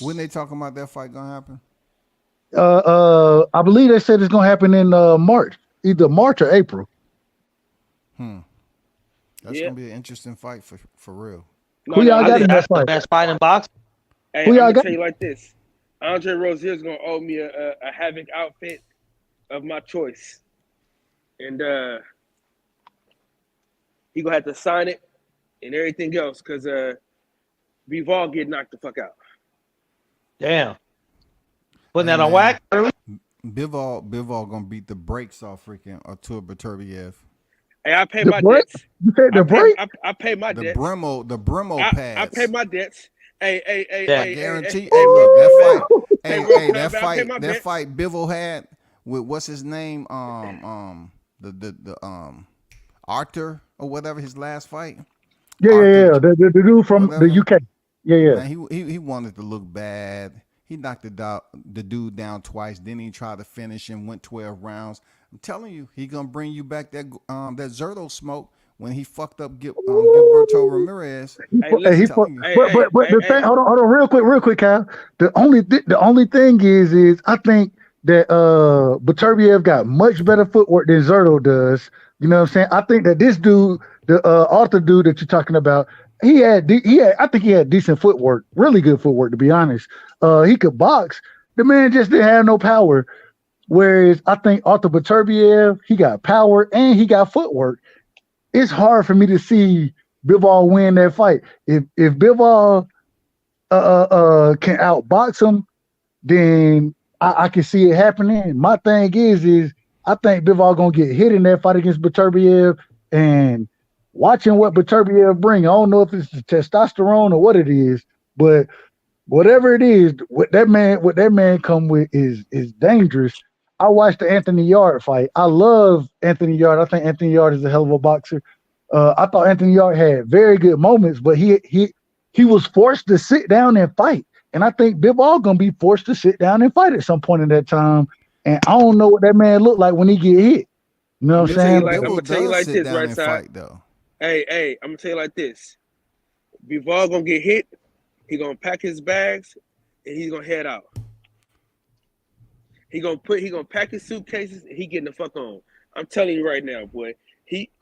When they talking about that fight gonna happen? I believe they said it's gonna happen in March, either March or April. That's gonna be an interesting fight for real. Who y'all got in that fight? The best fight in boxing. Hey, I'm gonna tell you like this. Andre Rozier's gonna owe me a Havoc outfit of my choice, and he gonna have to sign it and everything else because Bivol get knocked the fuck out. Damn. Putting that on whack early? Bivol gonna beat the brakes off freaking Artur Beterbiev. Hey, I pay my debts. You said the break? I pay my debts. The Bremo pads. I pay my debts. Hey, I guarantee. Hey, look, that fight. That fight Bivol had with what's his name? The Arthur or whatever his last fight. Yeah. The dude from the UK. Yeah. Man, he wanted to look bad. He knocked the dude down twice. Then he tried to finish and went 12 rounds. I'm telling you, he gonna bring you back that Zerto smoke when he fucked up Gilberto Ramirez. Hold on, real quick, Kyle. The only thing is I think that Beterbiev got much better footwork than Zerto does. You know what I'm saying? I think that this dude, the Arthur dude that you're talking about, I think he had decent footwork, really good footwork, to be honest. He could box. The man just didn't have no power. Whereas I think Arthur Beterbiev, he got power and he got footwork. It's hard for me to see Bivol win that fight. If Bivol can outbox him, then I can see it happening. My thing is I think Bivol gonna get hit in that fight against Beterbiev, and watching what Beterbiev bring, I don't know if it's the testosterone or what it is, but whatever it is, what that man come with is dangerous. I watched the Anthony Yarde fight. I love Anthony Yarde. I think Anthony Yarde is a hell of a boxer. I thought Anthony Yarde had very good moments, but he was forced to sit down and fight. And I think Bivol gonna be forced to sit down and fight at some point in that time. And I don't know what that man looked like when he get hit. You know what I'm saying? I'm gonna tell you like this, right side. Hey, I'm gonna tell you like this. Bivol gonna get hit. He gonna pack his bags and he's gonna head out. He gonna pack his suitcases and he getting the fuck on. I'm telling you right now, boy.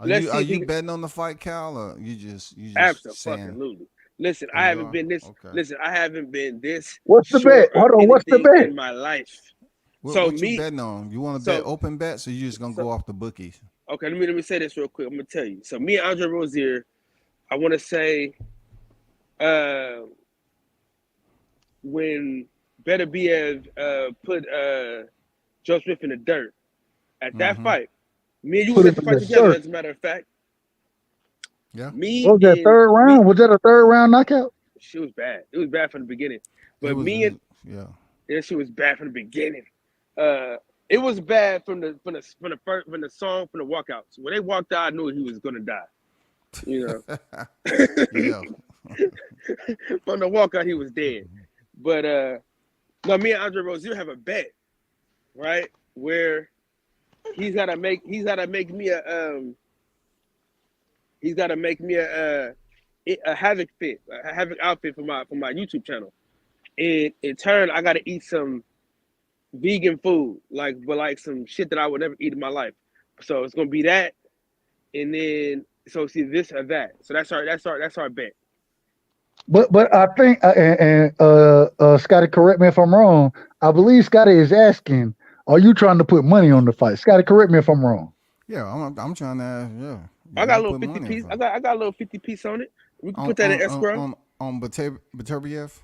Are you betting on the fight, Cal, or you just absolutely. Listen, I haven't been this. Okay. Listen, I haven't been this. What's the bet? Hold on, what's the bet in my life? What you betting on? You want to bet open bets, or you just gonna go off the bookies? Okay, let me say this real quick. I'm gonna tell you. So me and Andre Rozier, I want to say, when Beterbiev put Joe Smith in the dirt at that fight, me and you was at the fight together. As a matter of fact, yeah. What was that third round? Was that a third round knockout? She was bad. It was bad from the beginning. But she was bad from the beginning. It was bad from the song, from the walkouts. When they walked out, I knew he was gonna die. You know. Yeah. From the walkout, he was dead. But no, me and Andre Rozier have a bet, right? Where he's gotta make me a Havoc outfit for my YouTube channel. And in turn, I gotta eat some vegan food, but some shit that I would never eat in my life. So it's gonna be that, and then so see this or that. So that's our bet. But I think Scotty, correct me if I'm wrong. I believe Scotty is asking, are you trying to put money on the fight? Scotty, correct me if I'm wrong. Yeah, I'm trying to. Yeah, I got a little 50 piece. I got a little 50 piece on it. We can put that in escrow on Beterbiev.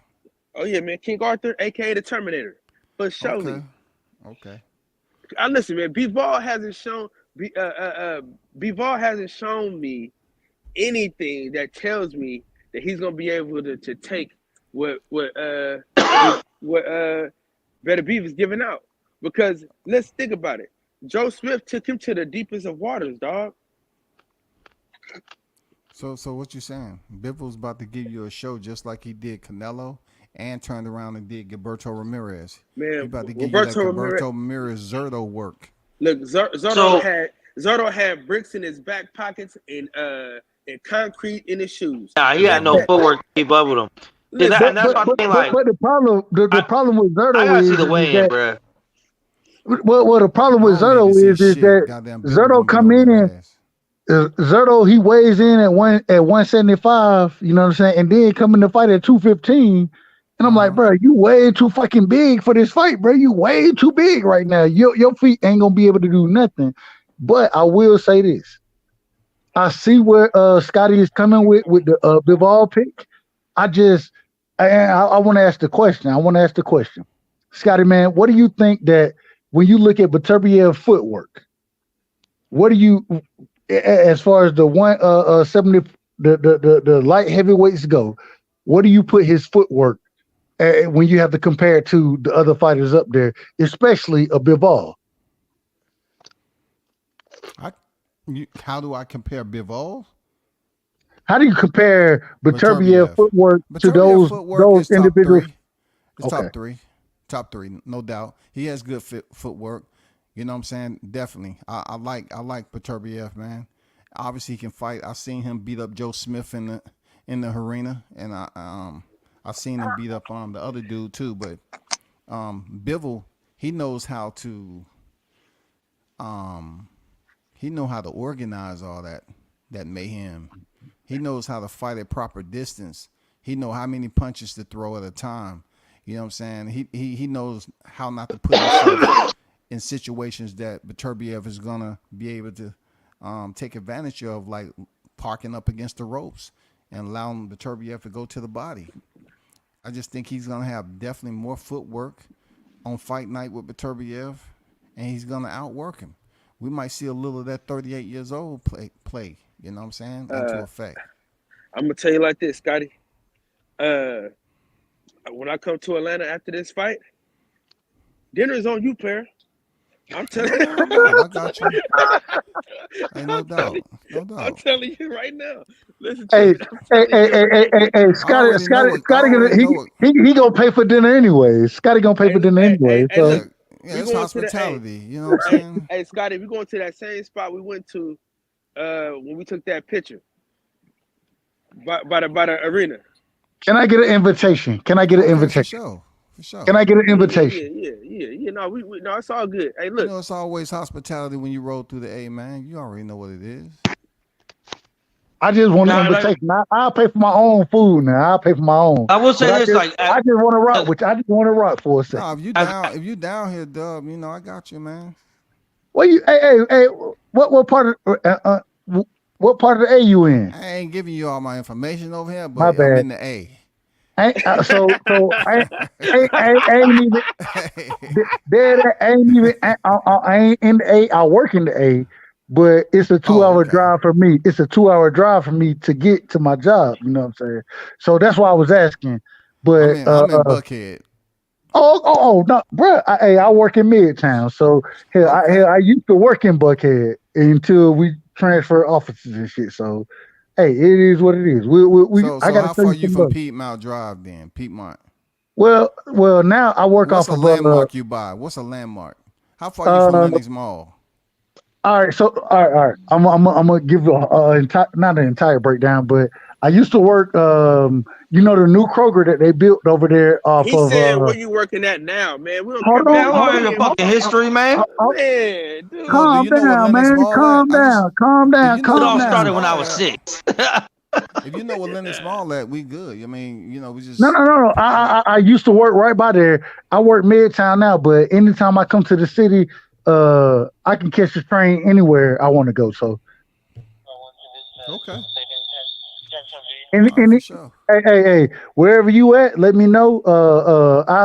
Oh yeah, man, King Arthur, aka the Terminator, for surely. Okay. I listen, man. Bivol hasn't shown me anything that tells me that he's gonna be able to take what Beterbiev is giving out. Because let's think about it. Joe Smith took him to the deepest of waters, dog. So what you saying? Bivol's about to give you a show just like he did Canelo and turned around and did Gilberto Ramirez. Man, he about to give you that Gilberto Ramirez Zurdo work. Look, Zurdo had bricks in his back pockets and concrete in his shoes. Nah, he had no footwork to keep up with him. But the problem with Zurdo is the way in, bro. Well, the problem with Zurdo is that Zurdo come in and Zurdo, he weighs in at 175, you know what I'm saying, and then come in the fight at 215. And I'm like, bro, you way too fucking big for this fight, bro. You way too big right now. Your feet ain't gonna be able to do nothing. But I will say this. I see where Scotty is coming with the Bivol pick. I want to ask the question. Scotty, man, what do you think that when you look at Beterbiev footwork, what do you, as far as the 170, the light heavyweights go, what do you put his footwork when you have to compare it to the other fighters up there, especially a Bivol? How do I compare Bivol? How do you compare Beterbiev footwork to those individuals? Top three, no doubt. He has good footwork. You know what I'm saying? Definitely. I like Beterbiev, man. Obviously he can fight. I seen him beat up Joe Smith in the arena, and I seen him beat up the other dude too. But Bivol, he knows how to organize all that mayhem. He knows how to fight at proper distance. He knows how many punches to throw at a time. You know what I'm saying? He knows how not to put himself in situations that Beterbiev is gonna be able to take advantage of, like parking up against the ropes and allowing Beterbiev to go to the body. I just think he's gonna have definitely more footwork on fight night with Beterbiev, and he's gonna outwork him. We might see a little of that 38 years old play. You know what I'm saying? Into effect. I'm gonna tell you like this, Scotty. When I come to Atlanta after this fight, dinner is on you, player. I'm telling you. I got you. Ain't no doubt. I'm telling you right now. Listen hey, Scotty, he gonna pay for dinner anyway. Scotty gonna pay for dinner anyway. So. Look, it's hospitality. You know what I'm saying? Hey, Scotty, we're going to that same spot we went to when we took that picture by the arena. Can I get an invitation? For sure. Can I get an invitation? Yeah. No, we no, it's all good. Hey, look. You know, it's always hospitality when you roll through the A, man. You already know what it is. I just want an invitation. I'll pay for my own food now. I'll pay for my own. I will say this, I just want to rock with you. I just want to rock for a second. No, if you down here, Dub, you know I got you, man. Well, hey, what part of the A you in? I ain't giving you all my information over here, but my bad. I'm in the A. I ain't in the A. I work in the A, but it's a 2-hour drive for me. It's a 2-hour drive for me to get to my job. You know what I'm saying? So that's why I was asking. But I'm in Buckhead. No, bro. I work in Midtown, so I used to work in Buckhead until we transfer offices and shit. So, hey, it is what it is. So I got to how tell far you you some from love. Piedmont Drive then? Piedmont. Well, now I work What's off a of landmark you buy? What's a landmark? How far you from uh. Lenox Mall? All right, so all right. I'm gonna give you not an entire breakdown, but I used to work. The new Kroger that they built over there off He of. said, "Where you working at now, man? We don't care Hold about Man, on, I where want you to hear the been, fucking history, man. man, dude." No, do calm you know what down, Lenox man. Mall at? Calm down. Do you know It what all Calm Lenox down. started when I Mall was at? 6. If you know what Lenox Mall at, we good. I mean, we No, just no, no, no. I used to work right by there. I work Midtown now, but anytime I come to the city, I can catch the train anywhere I want to go. So, okay. any, All right, any, for sure. hey, wherever you at, let me know.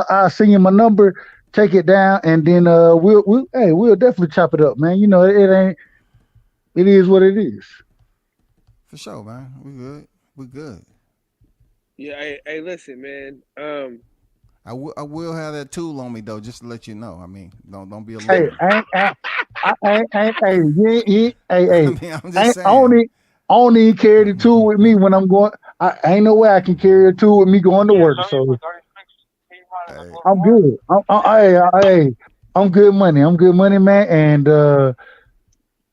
I'll send you my number. Take it down, and then we'll definitely chop it up, man. It is what it is. For sure, man. We good. We good. Yeah, hey, listen, man. I will have that tool on me though, just to let you know. I mean, don't be Hey, alarmed. hey, yeah, I hey, mean, I'm I just ain't saying. only carry the tool with me when I'm going. I ain't no way I can carry a tool with me going to work. So Hey, I'm good. I'm good money. I'm good money, man. And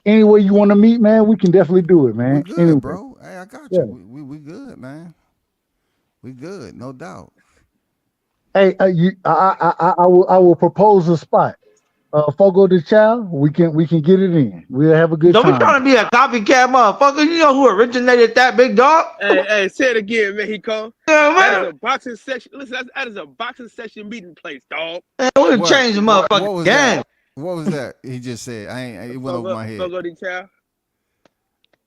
any way you want to meet, man, we can definitely do it, we man. good, Anyway, bro. Hey, I got yeah. you. We good, man. We good, no doubt. Hey, I will propose a spot. Fogo de Chao, we can get it in. We'll have a good Don't be time. trying to be a copycat motherfucker. You know who originated that, big dog? Hey, say it again, Mexico. Yeah, That is man. a boxing section. Listen, that is a boxing section meeting place, dog. Man, we What? changed the What motherfucking was game. that? What was that? He just said. It went over my head. Fogo de Chao.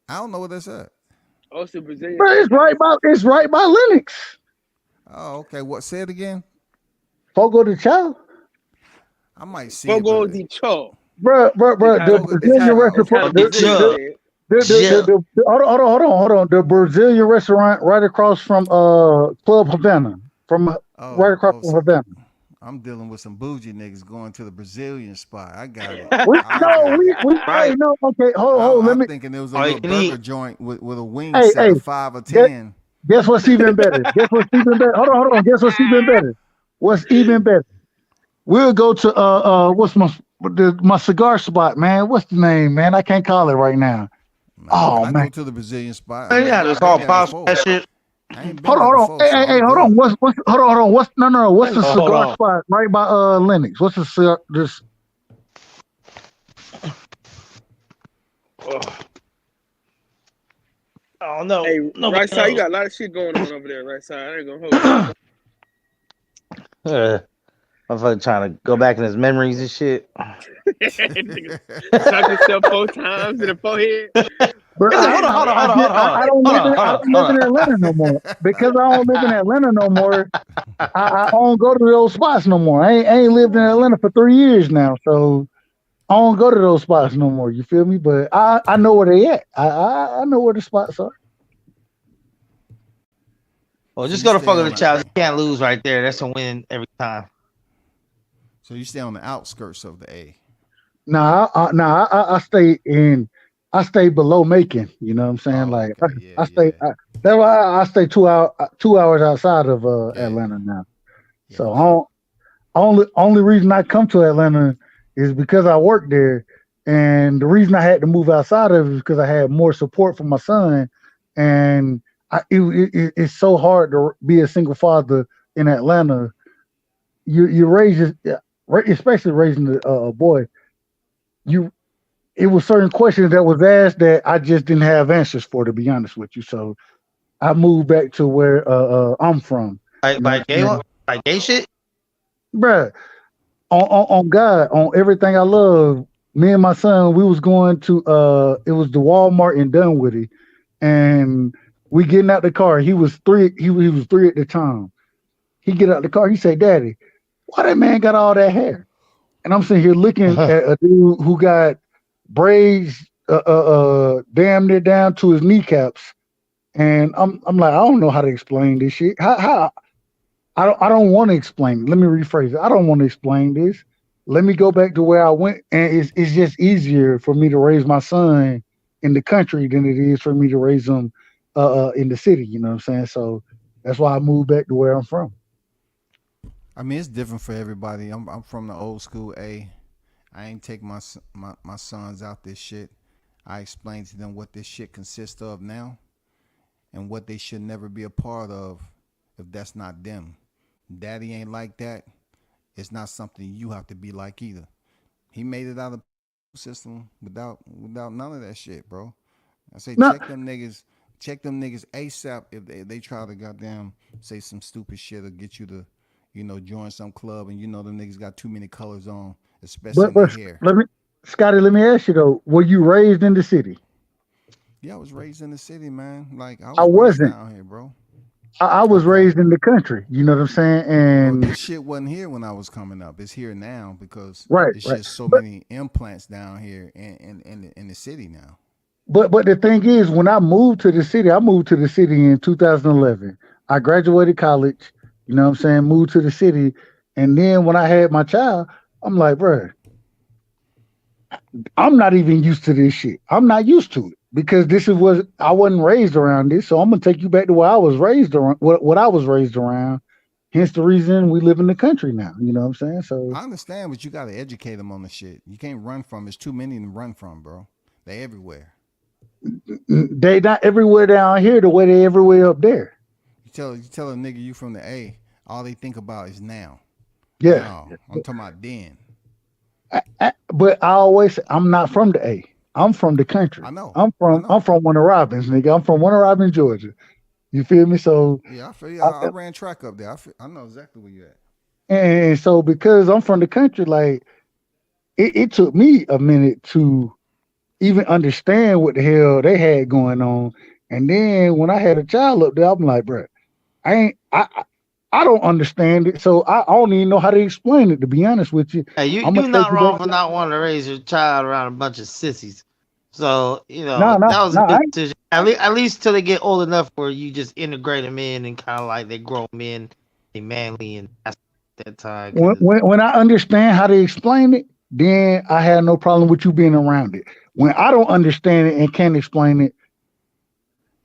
I don't know what that's at. Oh, it's a Brazilian Bro, steakhouse. it's right by Lennox. Oh, okay. What? Say it again. Fogo de Chao. I might see it, Fogo but de Chao. Bro, the It's Brazilian how It's how the restaurant, Fucking Brazilians Jill. say it. hold on. The Brazilian restaurant right across from Club Havana, right across from so Havana. I'm dealing with some bougie niggas going to the Brazilian spot. I got it. We I no, got it. hey, Right. no, okay, hold, let I'm me, thinking it was a All you little can burger eat. joint with a wing set hey, of 5 or guess, 10. guess what's even better? Guess what's even better? Hold on, guess what's even better? What's even better? We'll go to what's my cigar spot, man? What's the name, man? I can't call it right now. Man, Oh I man. go to the Brazilian spot. Man, yeah, I've it's been all there pops that before. shit. I ain't been there Hold on. before, so Hey, I'm hold on. good. Hold on. What's the Hold cigar on. spot right by Lennox? What's the cigar this Oh no. Hey, Nobody right side, you knows. got a lot of shit going on over there, right side. I ain't gonna hold Motherfucker trying to go back in his memories and shit. you. Nigga, slap yourself 4 times in the forehead. Bro, Listen, hold on, hold on, hold on, hold on, I don't hold live on, in hold I on, don't hold live on. in Atlanta no more. Because I don't live in Atlanta no more, I don't go to those spots no more. I ain't lived in Atlanta for 3 years now, so I don't go to those spots no more. You feel me? But I know where they at. I know where the spots are. Well, So just you go to stay fuck with on the child. You can't lose right there. That's a win every time. so you stay on the outskirts of the A. I stay below Macon. You know what I'm saying? Oh, Like okay. Yeah, I stay. yeah. That's why I stay 2 hours outside of Yeah. Atlanta now. Yeah, So for sure. only reason I come to Atlanta is because I work there, and the reason I had to move outside of it is because I had more support from my son, and it's so hard to be a single father in Atlanta. You raise, especially raising a boy. You It was certain questions that was asked that I just didn't have answers for, to be honest with you. So I moved back to where I'm from. You know what I'm saying? Like gay shit. Bruh, on God, on everything I love, me and my son, we was going to it was the Walmart in Dunwoody, and we getting out the car. He was 3, he was 3 at the time. He get out the car, he said, "Daddy, why that man got all that hair?" And I'm sitting here looking at a dude who got braids damn near down to his kneecaps. And I'm like, I don't know how to explain this shit. How I don't want to explain. Let me rephrase it. I don't want to explain this. Let me go back to where I went, and it's just easier for me to raise my son in the country than it is for me to raise him in the city. You know what I'm saying? So that's why I moved back to where I'm from. I mean, it's different for everybody. I'm from the old school A. I ain't take my sons out this shit. I explain to them what this shit consists of now, and what they should never be a part of if that's not them. Daddy ain't like that. It's not something you have to be like either. He made it out of the system without none of that shit, bro. I say No, check them niggas ASAP if they try to goddamn say some stupid shit or get you to, join some club and them niggas got too many colors on, especially in but their hair. Scotty, let me ask you though, were you raised in the city? Yeah, I was raised in the city, man. Like I I was raised wasn't. down here, bro. I was Okay. raised in the country. You know what I'm saying? Well, And this shit wasn't here when I was coming up. It's here now because right. it's just so But many implants down here in the city now. but the thing is, when I moved to the city, I moved to the city in 2011. I graduated college. You know what I'm saying? Moved to the city, and then when I had my child, I'm like, bro, I'm not even used to this shit. I'm not used to it because this is what I wasn't raised around this. So I'm gonna take you back to where I was raised around, what I was raised around. Hence the reason we live in the country now. You know what I'm saying? So I understand, but you got to educate them on the shit. You can't run from. There's too many to run from, bro. They everywhere. they not everywhere down here the way they everywhere up there. You tell a nigga you from the A, all they think about is now. Yeah. No, I'm talking about then. But I always say I'm not from the A. I'm from the country. I know. I'm from Warner Robins, nigga. I'm from Warner Robins, Georgia. You feel me? So yeah, I feel you. I ran track up there. I know exactly where you at. And so because I'm from the country, like it took me a minute to even understand what the hell they had going on. And then when I had a child up there, I'm like, bro, I don't understand it. So I don't even know how to explain it, to be honest with you. Hey, you're not wrong for not wanting to raise your child around a bunch of sissies. So, that was a good decision. At least till they get old enough where you just integrate them in and kind of like they grow men, they manly, and that's that time. When I understand how to explain it, then I have no problem with you being around it. When I don't understand it and can't explain it,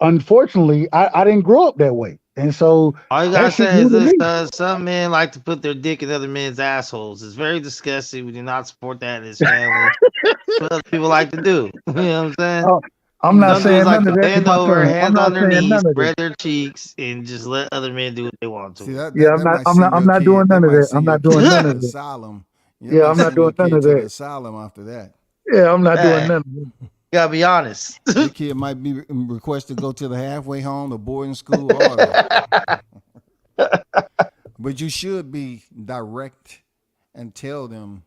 unfortunately, I didn't grow up that way. And so all you gotta say is this: some men like to put their dick in other men's assholes. It's very disgusting. We do not support that in this family. That's what other people like to do. You know what I'm saying? Oh, I'm not saying like none of that. Bend over, hands on their knees, spread their cheeks, and just let other men do what they want to. See, I'm not doing none of that. I'm not doing none of that. Asylum. Yeah, I'm not doing none of that. Asylum after that. Yeah, I'm not doing none of that. You gotta be honest. Your kid might be requested to go to the halfway home, the boarding school, all that. But you should be direct and tell them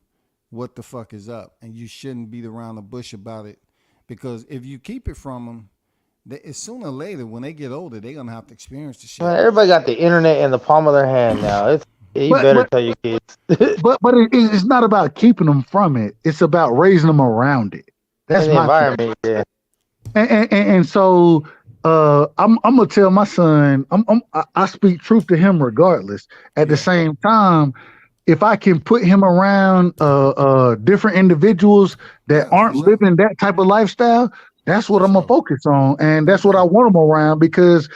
what the fuck is up, and you shouldn't beat around the bush about it, because if you keep it from them, sooner or later when they get older, they're gonna have to experience the shit. Man, everybody got the internet in the palm of their hand now. You better tell your kids. but it's not about keeping them from it. It's about raising them around it. That's the my environment. thing. Yeah. And so I'm gonna tell my son. I speak truth to him regardless. At the same time, if I can put him around different individuals that aren't living that type of lifestyle, that's what I'm gonna focus on, and that's what I want them around, because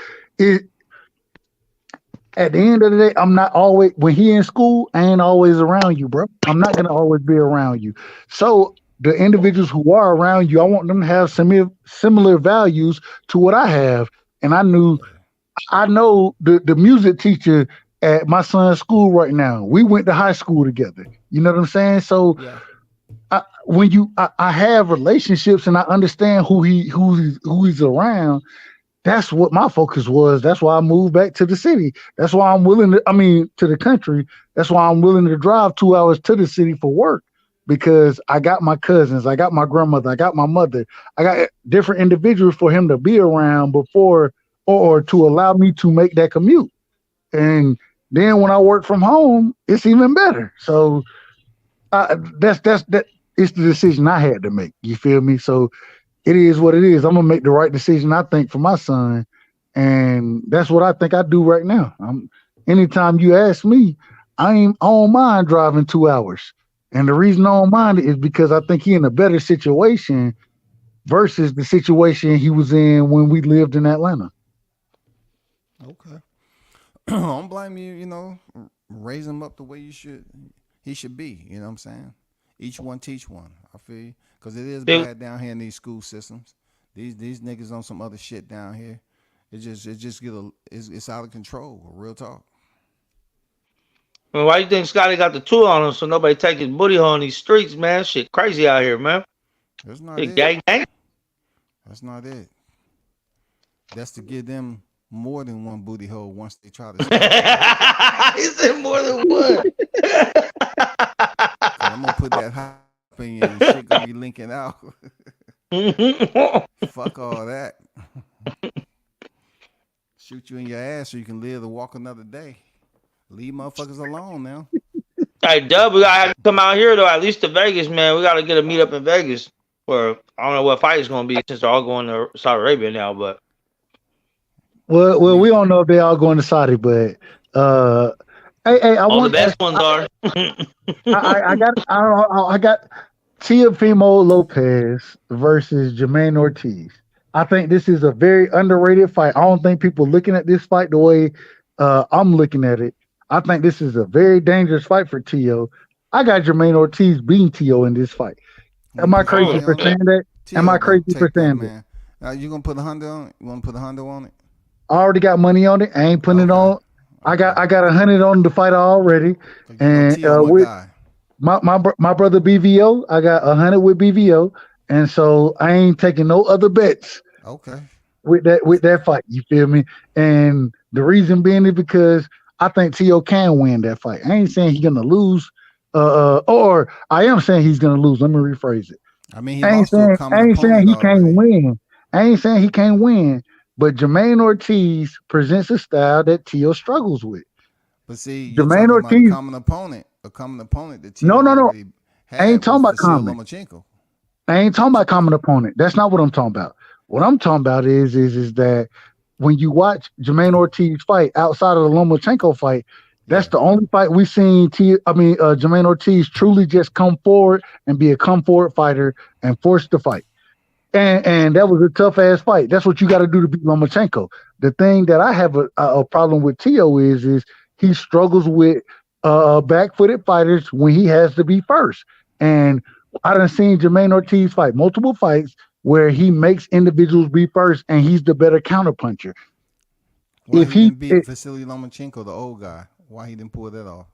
at the end of the day, I'm not always, when he in school, I ain't always around you, bro. I'm not gonna always be around you. So the individuals who are around you, I want them to have similar values to what I have. And I know the music teacher at my son's school right now. We went to high school together. You know what I'm saying? So I have relationships and I understand who he's around. That's what my focus was. That's why I moved back to the city. That's why I'm willing to the country. That's why I'm willing to drive 2 hours to the city for work, because I got my cousins, I got my grandmother, I got my mother, I got different individuals for him to be around before, or to allow me to make that commute. And then when I work from home, it's even better. So that's it's the decision I had to make. You feel me? So it is what it is. I'm gonna make the right decision, I think, for my son, and that's what I think I do right now. anytime you ask me, I don't mind driving 2 hours. And the reason I don't mind it is because I think he in a better situation versus the situation he was in when we lived in Atlanta. Okay. I don't blame you, raise him up the way he should be, you know what I'm saying? Each one teach one. I feel you. Because it is bad down here in these school systems. These niggas on some other shit down here. It's out of control, real talk. Well, why you think Scotty got the tool on him so nobody take his booty hole in these streets, man? Shit crazy out here, man. That's not it. Gang. That's not it. That's to give them more than one booty hole once they try to stop. He said more than one. I'm gonna put that hop in you and shit gonna be linking out. Fuck all that. Shoot you in your ass so you can live to walk another day. Leave motherfuckers alone now. Hey, Dub, we gotta have to come out here though, at least to Vegas, man. We gotta get a meet up in Vegas. Or I don't know what fight it's gonna be since they're all going to Saudi Arabia now, but well, we don't know if they all going to Saudi, but hey, all the best ones are. I got Teofimo Lopez versus Jermaine Ortiz. I think this is a very underrated fight. I don't think people looking at this fight the way I'm looking at it. I think this is a very dangerous fight for Teo. I got Jermaine Ortiz beating Teo in this fight. Am I crazy for saying that? Am I crazy for saying that? You gonna put a $100 on it? You want to put a $100 on it? I already got money on it. I ain't putting it on. I got $100 on the fight already, and with my brother BVO, I got 100 with BVO, and so I ain't taking no other bets. Okay. With that fight, you feel me? And the reason being is because I think Teo can win that fight. I ain't saying he's gonna lose, or I am saying he's gonna lose. Let me rephrase it. I mean, I ain't saying he can't win. I ain't saying he can't win. But Jermaine Ortiz presents a style that Teo struggles with. But see, Jermaine Ortiz, a common opponent that Teo no. I ain't talking about common. I ain't talking about common opponent. That's not what I'm talking about. What I'm talking about is that when you watch Jermaine Ortiz fight outside of the Lomachenko fight, that's the only fight we've seen Jermaine Ortiz truly just come forward and be a come forward fighter and force the fight. And that was a tough ass fight. That's what you got to do to beat Lomachenko. The thing that I have a problem with Teo is he struggles with back-footed fighters when he has to be first. And I done seen Jermaine Ortiz fight multiple fights where he makes individuals be first, and he's the better counterpuncher. Why he didn't beat Vasily Lomachenko, the old guy? Why he didn't pull that off?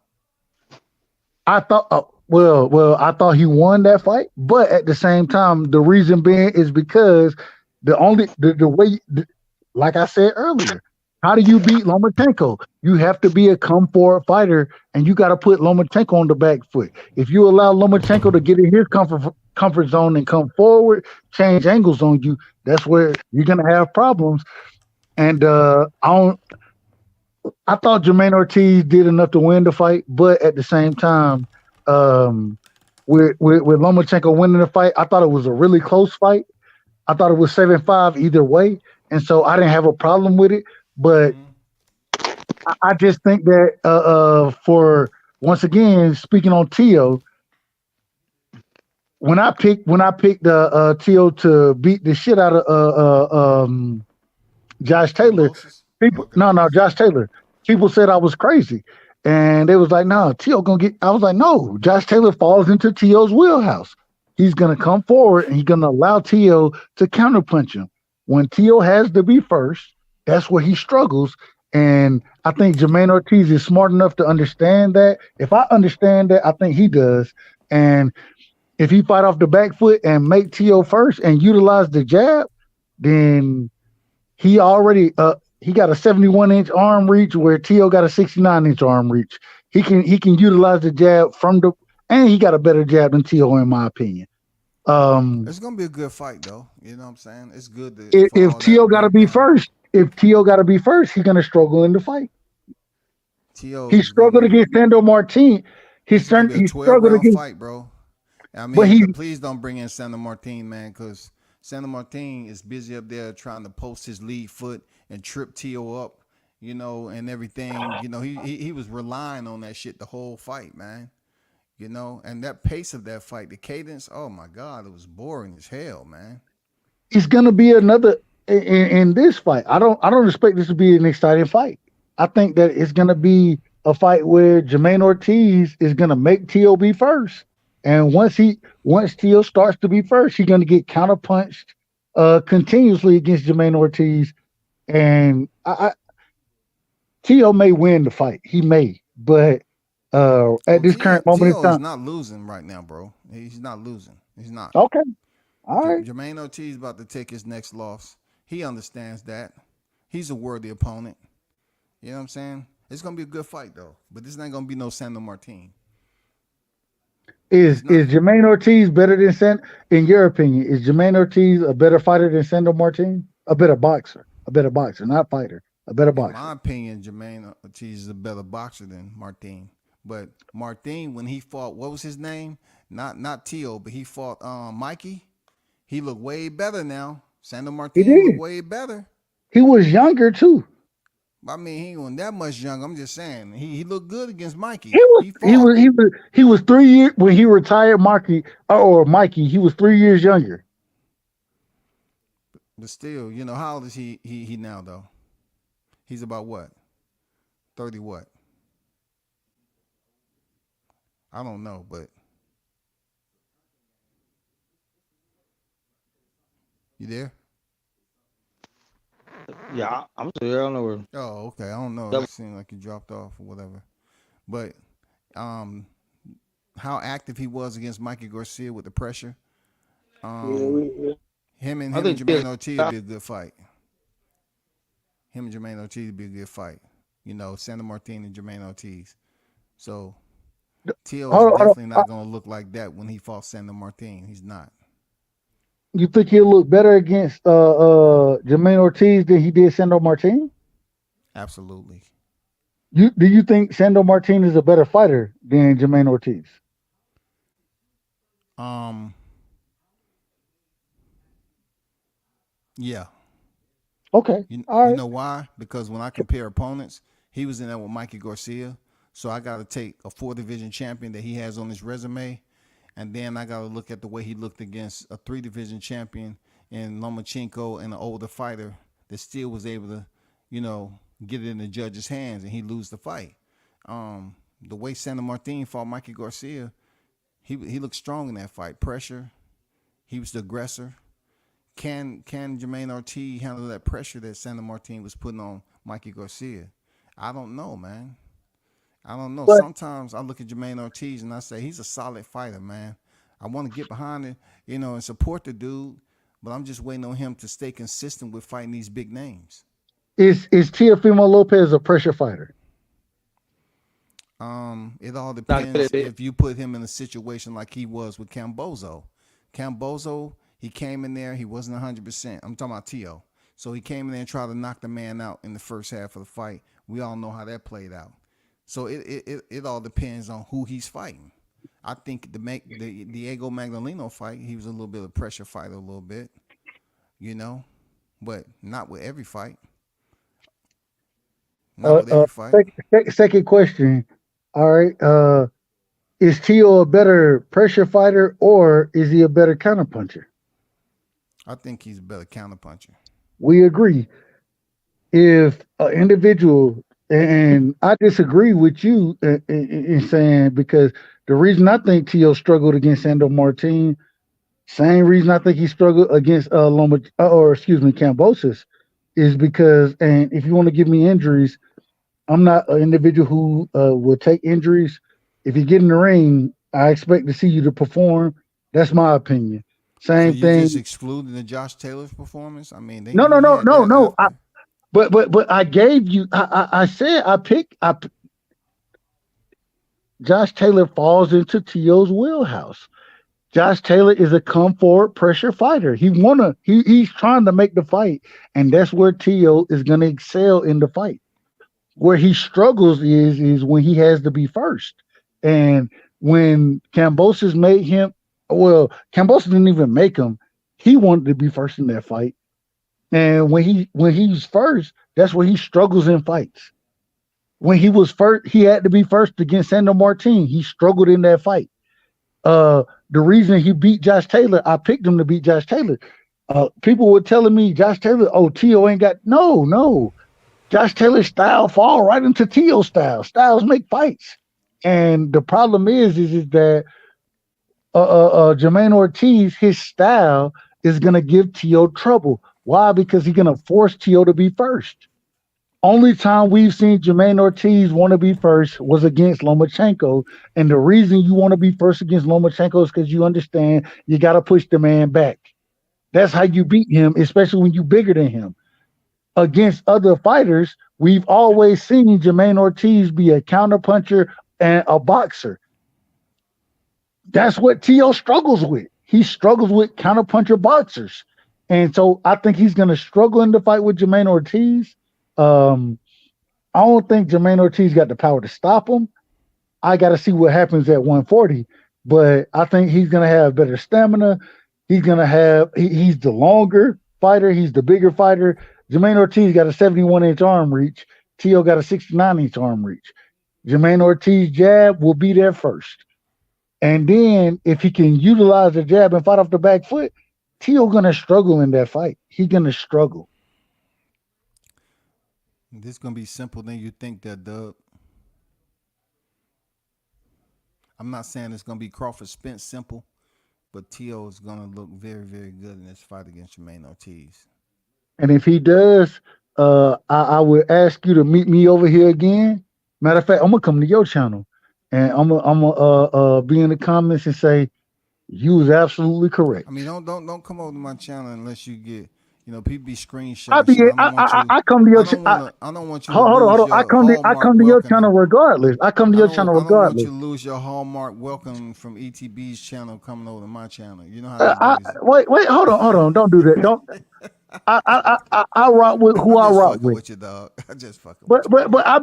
I thought, I thought he won that fight, but at the same time, the reason being is because the way, like I said earlier, how do you beat Lomachenko? You have to be a come forward fighter, and you got to put Lomachenko on the back foot. If you allow Lomachenko to get in his comfort zone and come forward, change angles on you, that's where you're gonna have problems. And I thought Jermaine Ortiz did enough to win the fight, but at the same time, with Lomachenko winning the fight, I thought it was a really close fight. I thought it was 7-5 either way, and so I didn't have a problem with it. But I just think that for once again, speaking on Teo, when I picked Teo to beat the shit out of Josh Taylor, Josh Taylor. People said I was crazy, and they was like, "No, Teo gonna get." I was like, "No, Josh Taylor falls into Teo's wheelhouse. He's gonna come forward and he's gonna allow Teo to counterpunch him. When Teo has to be first, that's where he struggles." And I think Jermaine Ortiz is smart enough to understand that. If I understand that, I think he does. And if he fight off the back foot and make Teo first and utilize the jab, then he already he got a 71-inch arm reach where Teo got a 69-inch arm reach. He can utilize the jab and he got a better jab than Teo, in my opinion. It's gonna be a good fight, though. You know what I'm saying? It's good. If Teo got to be first, he's gonna struggle in the fight. He struggled against Sandor Martin. He struggled against fight, bro. I mean, please don't bring in Sandor Martin, man, because Sandor Martin is busy up there trying to post his lead foot and trip Teo up. and everything. He was relying on that shit the whole fight, man. And that pace of that fight, the cadence, oh my God, it was boring as hell, man. It's gonna be another in this fight. I don't expect this to be an exciting fight. I think that it's gonna be a fight where Jermaine Ortiz is gonna make T.O. be first. And once T.O. starts to be first, he's gonna get counterpunched continuously against Jermaine Ortiz. And T.O. may win the fight. He may, but at this current moment in time, he's not losing right now, bro. He's not losing. He's not. Okay. All right. Jermaine Ortiz is about to take his next loss. He understands that. He's a worthy opponent. You know what I'm saying? It's gonna be a good fight though, but this ain't gonna be no Sandor Martin. Is Jermaine Ortiz better than in your opinion? Is Jermaine Ortiz a better fighter than Sandor Martin? A better boxer, not fighter, a better boxer. In my opinion, Jermaine Ortiz is a better boxer than Martin. But Martin, when he fought, what was his name? Not T.O., but he fought Mikey. He looked way better now. Sandor Martin looked way better. He was younger too. I mean, he wasn't that much younger. I'm just saying he looked good against Mikey. He was 3 years when he retired. Mikey. He was 3 years younger. But still, how old is he now though? He's about what? 30 what? I don't know, but you there? Yeah, I'm still here. I don't know where. Oh, okay. I don't know. It seemed like you dropped off or whatever. But how active he was against Mikey Garcia with the pressure. Him and Jermaine Ortiz would be a good fight. Him and Jermaine Ortiz would be a good fight. Sandor Martin and Jermaine Ortiz. So T.O. is definitely not going to look like that when he fought Sandor Martin. He's not. You think he'll look better against Jermaine Ortiz than he did Sandor Martin? Absolutely. Do you think Sandor Martin is a better fighter than Jermaine Ortiz? Yeah. Okay. You right. know why? Because when I compare opponents, he was in there with Mikey Garcia. So I got to take a 4-division champion that he has on his resume. And then I got to look at the way he looked against a 3-division champion in Lomachenko and an older fighter that still was able to, get it in the judge's hands and he lose the fight. The way Sandor Martin fought Mikey Garcia, he looked strong in that fight. Pressure. He was the aggressor. Can Jermaine Ortiz handle that pressure that Sandor Martin was putting on Mikey Garcia? I don't know, man. I don't know. But sometimes I look at Jermaine Ortiz and I say he's a solid fighter, man. I want to get behind it, and support the dude, but I'm just waiting on him to stay consistent with fighting these big names. Is Teofimo Lopez a pressure fighter? It all depends if you put him in a situation like he was with Cambozo. Cambozo, he came in there, he wasn't 100%. I'm talking about T.O. So he came in there and tried to knock the man out in the first half of the fight. We all know how that played out. So it all depends on who he's fighting. I think the Diego Magdaleno fight, he was a little bit of a pressure fighter, a little bit, but not with every fight. Not with every fight. Second question. All right. Is T.O. a better pressure fighter or is he a better counterpuncher? I think he's a better counterpuncher. We agree. If an individual, and I disagree with you in saying, because the reason I think T.O. struggled against Sandor Martin, same reason I think he struggled against Kambosos, is because, and if you want to give me injuries, I'm not an individual who will take injuries. If you get in the ring, I expect to see you to perform. That's my opinion. Same thing. Just excluding the Josh Taylor's performance. I mean, no. But I gave you. I said I picked. Josh Taylor falls into T.O.'s wheelhouse. Josh Taylor is a come forward pressure fighter. He's trying to make the fight, and that's where T.O. is going to excel in the fight. Where he struggles is when he has to be first, and when Kambosos made him. Well, Kambosos didn't even make him. He wanted to be first in that fight. And when he's first, that's where he struggles in fights. When he was first, he had to be first against Sandor Martin. He struggled in that fight. The reason he beat Josh Taylor, I picked him to beat Josh Taylor. People were telling me Josh Taylor, Tio ain't got no. Josh Taylor's style fall right into Tio's style. Styles make fights. And the problem is that Jermaine Ortiz, his style is gonna give Tio trouble. Why? Because he's gonna force Tio to be first. Only time we've seen Jermaine Ortiz want to be first was against Lomachenko. And the reason you want to be first against Lomachenko is because you understand you got to push the man back. That's how you beat him, especially when you're bigger than him. Against other fighters, we've always seen Jermaine Ortiz be a counterpuncher and a boxer. That's what Tio struggles with. He struggles with counterpuncher boxers. And so I think he's going to struggle in the fight with Jermaine Ortiz. I don't think Jermaine Ortiz got the power to stop him. I got to see what happens at 140, but I think he's going to have better stamina. He's going to have, he's the longer fighter. He's the bigger fighter. Jermaine Ortiz got a 71-inch arm reach. Tio got a 69-inch arm reach. Jermaine Ortiz jab will be there first. And then if he can utilize the jab and fight off the back foot, Tio going to struggle in that fight. He's going to struggle. This is gonna be simple than you think, that Dub. I'm not saying it's gonna be Crawford Spence simple, but Tio is gonna look very, very good in this fight against Jermaine Ortiz. And if he does, I would ask you to meet me over here again. Matter of fact, I'm gonna come to your channel, and I'm gonna be in the comments and say you was absolutely correct. I mean, don't come over to my channel unless you get. You know, people be screenshotting. I come to your channel. I don't want you. Hold on. I come to your channel regardless. I come to your channel regardless. I don't want you to lose your hallmark welcome from ETB's channel coming over to my channel. You know how. Wait. Hold on. Don't do that. Don't. I rock with who I rock with. You, dog. I just fucking. But I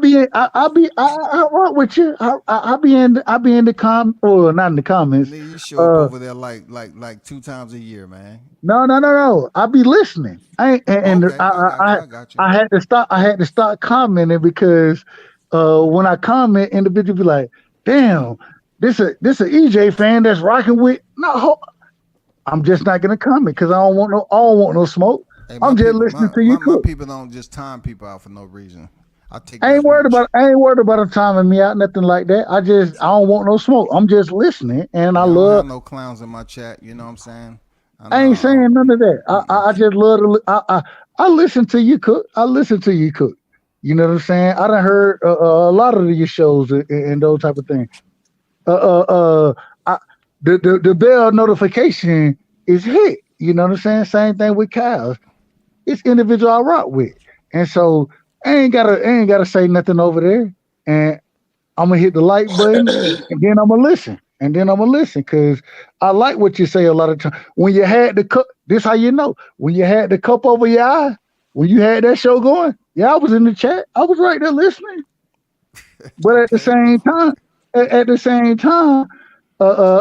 rock with you. I be in the not in the comments. You show up over there like 2 times a year, man. No. I be listening. I got you. I had to stop commenting because when I comment, individuals be like, "Damn, this a EJ fan that's rocking with." No, I'm just not gonna comment because I don't want no smoke. Hey, I'm just listening to you. My people don't just time people out for no reason. I ain't worried about them timing me out, nothing like that. I don't want no smoke. I'm just listening, and I love. I don't have no clowns in my chat. You know what I'm saying? I ain't saying none of that. I just love to. I listen to you cook. You know what I'm saying? I done heard a lot of your shows and those type of things. The bell notification is hit. You know what I'm saying? Same thing with cows. It's individual I rock with, and so I ain't gotta say nothing over there. And I'm gonna hit the like button, and then I'm gonna listen. Because I like what you say a lot of times. When you had the cup, this how you know. When you had the cup over your eye, when you had that show going, I was in the chat. I was right there listening. But at the same time, I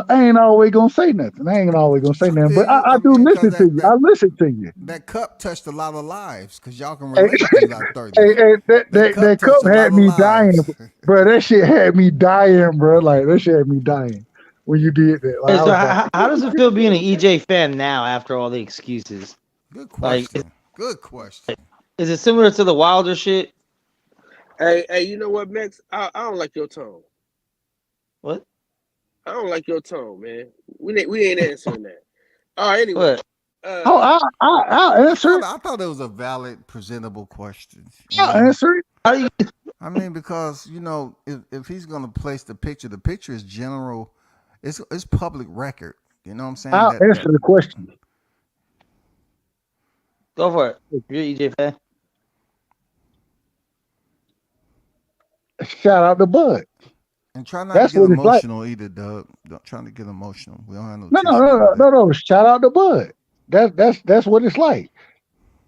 ain't always gonna say nothing. But I do listen to you. I listen to you. That cup touched a lot of lives because y'all can relate to like 30. That cup had me dying, bro. That shit had me dying, bro. Like that shit had me dying when you did that. Like, so how does it feel being an EJ fan now after all the excuses? Good question. Good question. Is it similar to the Wilder shit? Hey, you know what, Max? I don't like your tone. What? I don't like your tone, man. We ain't answering that. All right, anyway. What? I'll answer it. I thought it was a valid, presentable question. I'll answer it. I mean, because if he's gonna place the picture is general. It's public record. You know what I'm saying? I'll answer the question. Go for it. You're an EJ fan. Shout out to Bud. And try not to get emotional either, Doug. Don't try to get emotional. We don't have no. Shout out to Bud. That's what it's like.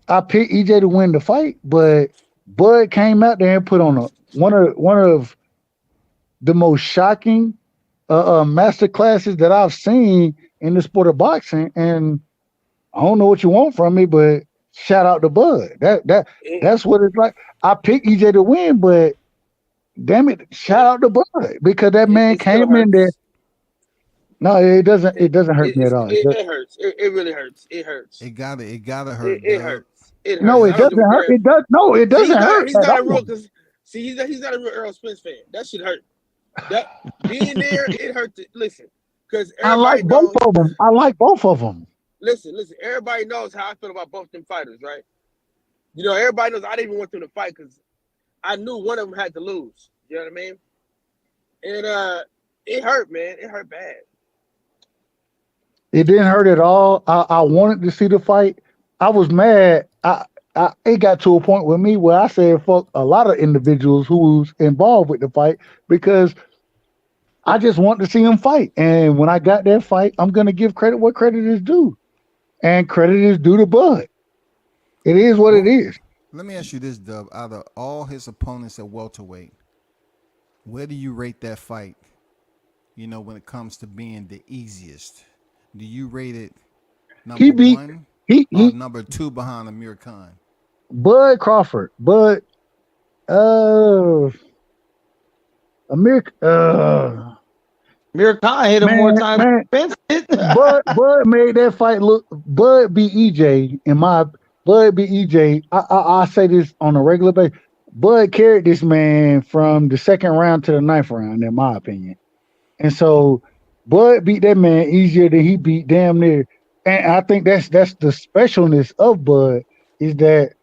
I picked EJ to win the fight, but Bud came out there and put on one of the most shocking master classes that I've seen in the sport of boxing. And I don't know what you want from me, but shout out to Bud. That's what it's like. I picked EJ to win, but damn it, shout out to Bud because that man came in there. No, it doesn't. It doesn't hurt me at all. It hurts. It really hurts. It hurts. It gotta hurt. It hurts. It hurts. No, it doesn't hurt. It does. No, it doesn't hurt. He's not a real. He's not a real Earl Spence fan. That should hurt. That being there, it hurt. Listen, because I like both of them. I like both of them. Listen. Everybody knows how I feel about both them fighters, right? You know, everybody knows I didn't even want them to fight because I knew one of them had to lose. You know what I mean? And it hurt, man. It hurt bad. It didn't hurt at all. I wanted to see the fight. I was mad. It got to a point with me where I said fuck a lot of individuals who's involved with the fight because I just want to see them fight. And when I got that fight, I'm gonna give credit where credit is due, and credit is due to Bud. It is what it is. Let me ask you this, Dub. Out of all his opponents at welterweight, where do you rate that fight? You know, when it comes to being the easiest, do you rate it number one or number two behind Amir Khan? Bud Crawford. Amir Khan hit him more times. Bud made that fight look. Bud beat EJ Bud beat EJ. I say this on a regular basis. Bud carried this man from the second round to the ninth round, in my opinion. And so Bud beat that man easier than he beat damn near. And I think that's the specialness of Bud is that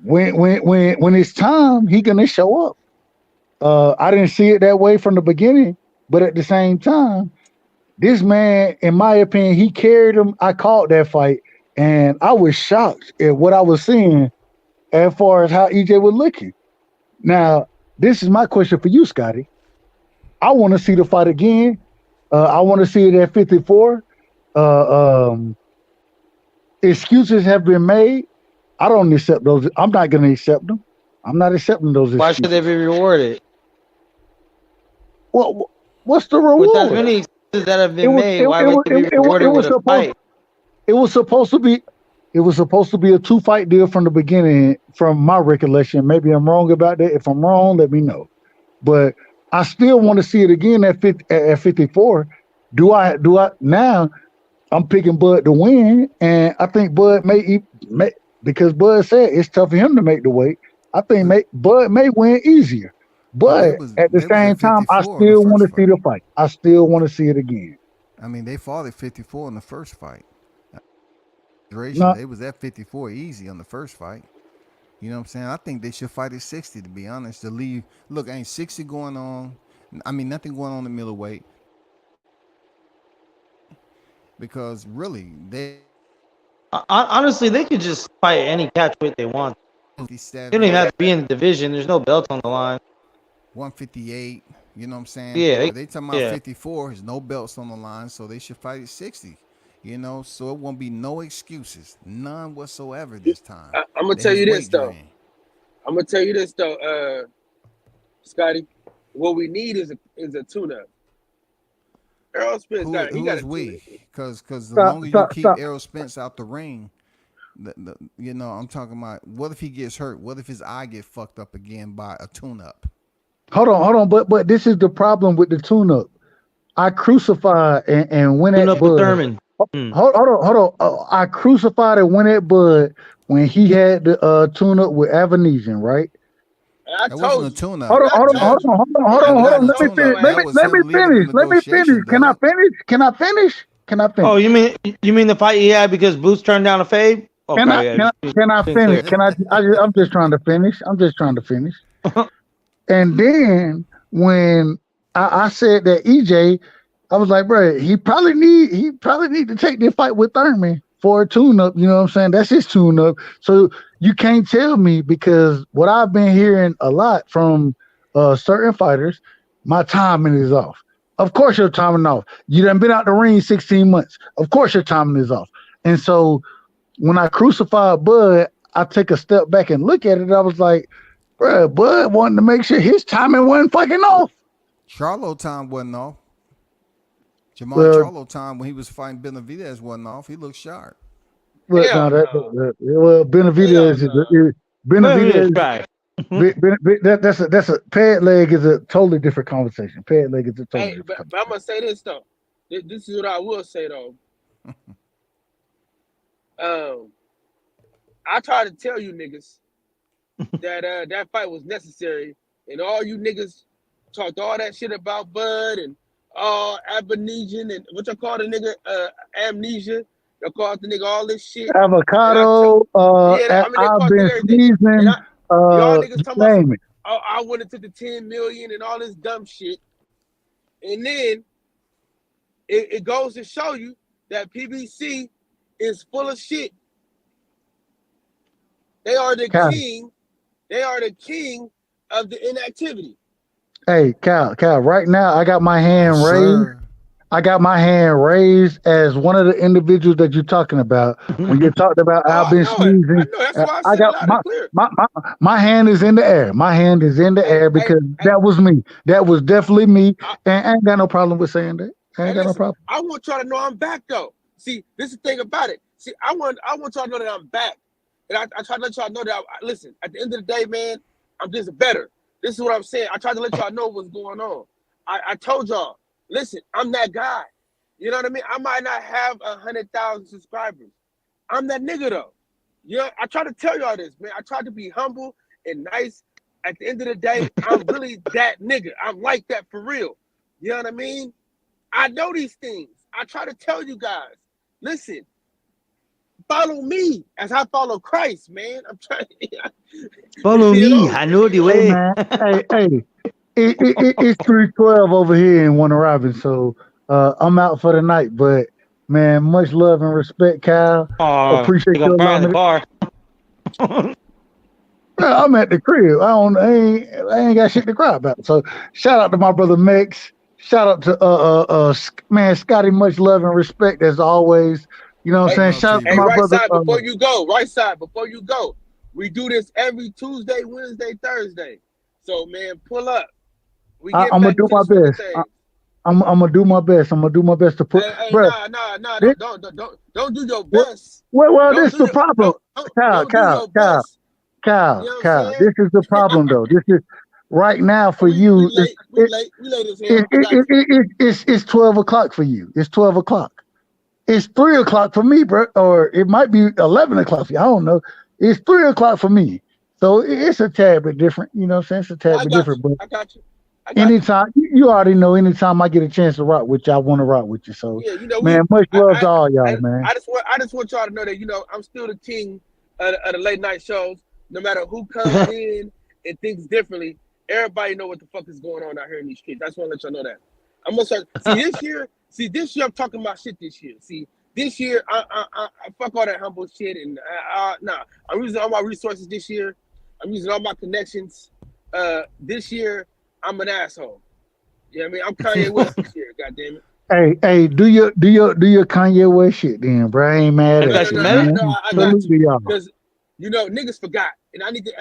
when it's time, he gonna show up. I didn't see it that way from the beginning, but at the same time, this man, in my opinion, he carried him. I called that fight, and I was shocked at what I was seeing as far as how EJ was looking. Now, this is my question for you, Scotty. I want to see the fight again. I want to see it at 54. Excuses have been made. I don't accept those. I'm not going to accept them. I'm not accepting those excuses. Why should they be rewarded? Well, what's the reward? With as many excuses that have been made, why would they be rewarded with a fight? It was supposed to be a 2-fight deal from the beginning, from my recollection. Maybe I'm wrong about that. If I'm wrong, let me know. But I still want to see it again at 54. Do I now? I'm picking Bud to win, and I think Bud may because Bud said it's tough for him to make the weight. I think Bud may win easier. But at the same time, I still want to see the fight. I still want to see it again. I mean, they fought at 54 in the first fight. They was at 54 easy on the first fight. You know what I'm saying? I think they should fight at 60, to be honest. Look, ain't 60 going on. I mean, nothing going on in middleweight. Because really, honestly, they could just fight any catchweight they want. They don't even have to be in the division. There's no belt on the line. 158, you know what I'm saying? Yeah. They talking about 54, there's no belts on the line, so they should fight at 60. You know, so it won't be no excuses, none whatsoever this time. I'm gonna tell you this though. Scotty. What we need is a tune-up. Errol Spence because the longer you keep Errol Spence out the ring, you know, I'm talking about what if he gets hurt? What if his eye get fucked up again by a tune-up? Hold on, but this is the problem with the tune-up. I crucified and went at Bud. Hold on. I crucified and went at Bud when he had the tune-up with Avanesian, right? I told you. Tune-up. Hold on. Let me finish. Can I finish? Oh, you mean the fight he had because Boots turned down a fade? Okay, can I finish? I'm just trying to finish. And then when I said that EJ, I was like, bro, he probably need to take this fight with Thurman for a tune-up. You know what I'm saying? That's his tune-up. So you can't tell me, because what I've been hearing a lot from certain fighters, my timing is off. Of course your timing off. You done been out the ring 16 months. Of course your timing is off. And so when I crucified Bud, I take a step back and look at it. I was like, bro, Bud wanted to make sure his timing wasn't fucking off. Charlo time wasn't off. Charlo time when he was fighting Benavidez wasn't off. He looked sharp. Well, Hell no, no. well, Benavidez Hell no. Benavidez Benavidez. trash. That's a pad leg is a totally different conversation. Pad leg is a totally Hey, different but I'm gonna say this though. This is what I will say though. I try to tell you niggas that that fight was necessary, and all you niggas talked all that shit about Bud and Abonesian and what you call the nigga amnesia. You called the nigga all this shit. avocado. I mean they I've called the been nigga everything. And sneezing. y'all niggas talking about Name it. I went into the 10 million and all this dumb shit. And then it goes to show you that PBC is full of shit. They are the Cal. king. They are the king of the inactivity. Hey, Cal. Right now, I got my hand Yes, raised. sir. I got my hand raised as one of the individuals that you're talking about. When you're talking about I've been I know it. sneezing, That's why I I said it got loud and clear. my hand is in the air. My hand is in the air because that was me. That was definitely me. And I ain't got no problem with saying that. I ain't got no problem. I want y'all to know I'm back though. See, this is the thing about it. See, I want y'all to know that I'm back. And I try to let y'all know that listen, at the end of the day, man, I'm just better. This is what I'm saying. I tried to let y'all know what's going on. I told y'all, listen, I'm that guy. You know what I mean? I might not have 100,000 subscribers. I'm that nigga though. Yeah, I try to tell y'all this, man. I try to be humble and nice. At the end of the day, I'm really that nigga. I'm like that for real. You know what I mean? I know these things. I try to tell you guys, listen, follow me as I follow Christ, man. I'm trying to Follow me. I know the way. Hey, it's 3:12 over here in Warner Robins, so I'm out for the night. But man, much love and respect, Kyle. Appreciate you allowing me. Bar. I'm at the crib. I ain't got shit to cry about. So shout out to my brother Mex. Shout out to man Scotty. Much love and respect as always. You know what I'm saying? Shout out to my right brother. Side, before you go, right side, before you go. We do this every Tuesday, Wednesday, Thursday. So man, pull up. I'm gonna do my best. I'm gonna do my best. I'm gonna do my best to put. Nah. Don't do your best. Well, this is the problem. Kyle. This is the problem, though. This is right now for you. We late as hell. It's 12 o'clock for you. It's 12 o'clock. It's 3 o'clock for me, bro. Or it might be 11 o'clock for you. I don't know. It's 3 o'clock for me. So it's a tad bit different. You know what I'm saying? It's a tad bit different. But I got you. Anytime you already know. Anytime I get a chance to rock with you, I want to rock with you. So yeah, you know, man, much love to all y'all, man. I just want y'all to know that I'm still the king of the late night shows. No matter who comes in and thinks differently, everybody know what the fuck is going on out here in these streets. I just want to let y'all know that. I'm gonna start. This year I'm talking about shit. This year I fuck all that humble shit and I'm using all my resources this year. I'm using all my connections. This year I'm an asshole. You know what I mean? I'm Kanye West this year. God damn it. Hey, do your Kanye West shit then, bro. I ain't mad at you. I got you. Because niggas forgot, and I need to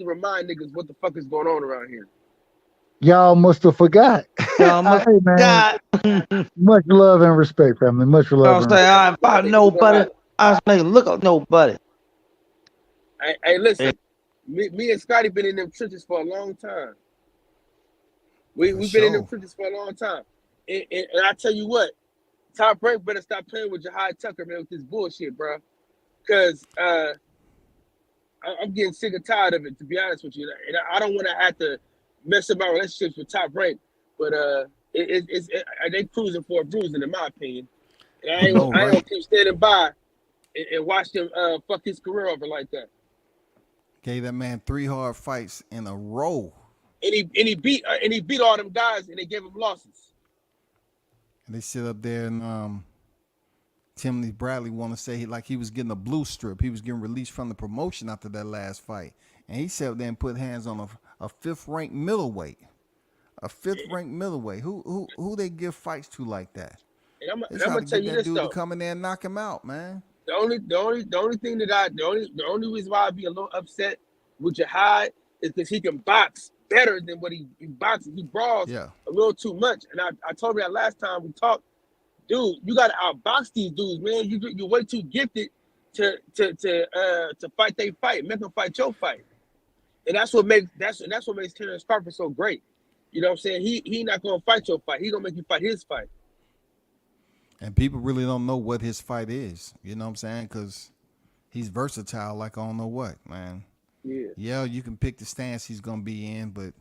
remind niggas what the fuck is going on around here. Y'all must have forgot. Y'all must have forgot. Much love and respect, family. Much love. I'm saying I ain't about nobody. I was making look up nobody. Hey, listen. Me and Scotty been in them trenches for a long time. We've been in them trenches for a long time. And I tell you what, Top Rank better stop playing with Jahai Tucker, man, with this bullshit, bro. Because I'm getting sick and tired of it, to be honest with you. And I don't want to have to mess up my relationships with Top Rank. But they cruising for a bruising, in my opinion. And I ain't gonna keep standing by and watch them fuck his career over like that. Gave that man 3 hard fights in a row. And he beat all them guys, and they gave him losses. And they sit up there, and Timothy Bradley want to say he was getting a blue strip. He was getting released from the promotion after that last fight, and he sat there and put hands on a 5th ranked middleweight, Who they give fights to like that? And I'm gonna tell you this dude though. To come in there and knock him out, man. The only reason why I'd be a little upset with Jahai is because he can box better than what he boxes. He brawls a little too much. And I told you that last time we talked, dude, you got to outbox these dudes, man. You're way too gifted to fight they fight, make them fight your fight, and that's what makes Terrence Crawford so great. You know what I'm saying? He not gonna fight your fight. He gonna make you fight his fight. And people really don't know what his fight is. You know what I'm saying? Because he's versatile like I don't know what, man. Yeah, you can pick the stance he's gonna be in, but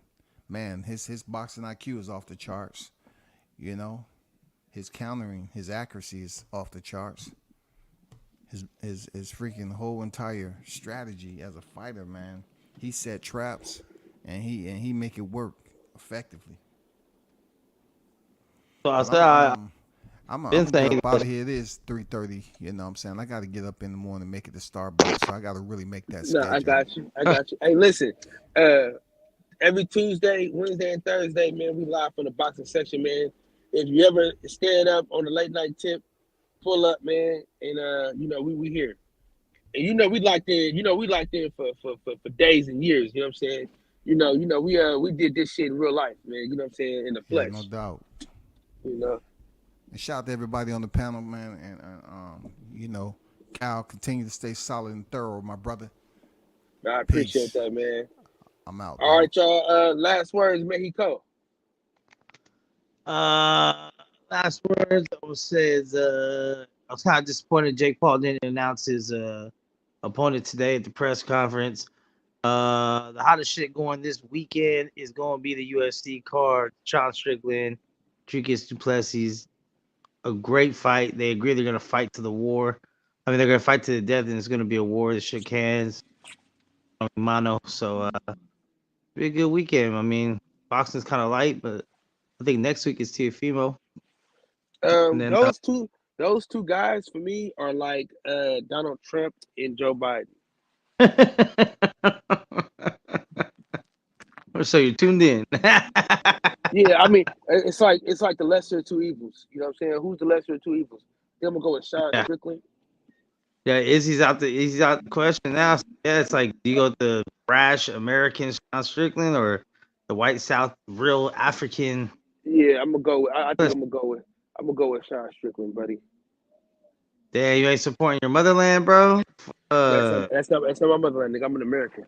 man, his boxing IQ is off the charts. You know, his countering, his accuracy is off the charts. His freaking whole entire strategy as a fighter, man. He set traps and he make it work effectively. So I said I'm up out of here. It is 3:30. You know what I'm saying? I got to get up in the morning and make it to Starbucks, so I got to really make that schedule. No, I got you. Hey, listen. Every Tuesday, Wednesday, and Thursday, man, we live from the boxing section, man. If you ever stand up on the late night tip, pull up, man, and you know we here. And we locked in for days and years. You know what I'm saying? We did this shit in real life, man. You know what I'm saying? In the flesh. Yeah, no doubt. You know. And shout out to everybody on the panel, man, and Kyle, continue to stay solid and thorough, my brother. I appreciate that, man. I'm out. All right, y'all. Last words, Mexico. Last words I would say is I was kind of disappointed Jake Paul didn't announce his opponent today at the press conference. The hottest shit going this weekend is going to be the UFC card. Sean Strickland, Dricus du Plessis. A great fight. They agree they're going to fight to the war. I mean, they're going to fight to the death, and it's going to be a war. They shook hands. Mano. So, be a good weekend. I mean, boxing's kind of light, but I think next week is Teofimo. Those two guys for me are like Donald Trump and Joe Biden. So you're tuned in. Yeah, I mean, it's like the lesser of two evils. You know what I'm saying? Who's the lesser of two evils? Then I'm gonna go with Sean Strickland. Yeah, Izzy's out the question now. Yeah, it's like, do you go with the brash American Sean Strickland or the white South real African? Yeah, I'm gonna go with. I think I'm gonna go with Sean Strickland, buddy. Damn, you ain't supporting your motherland, bro. That's not my motherland, nigga. I'm an American.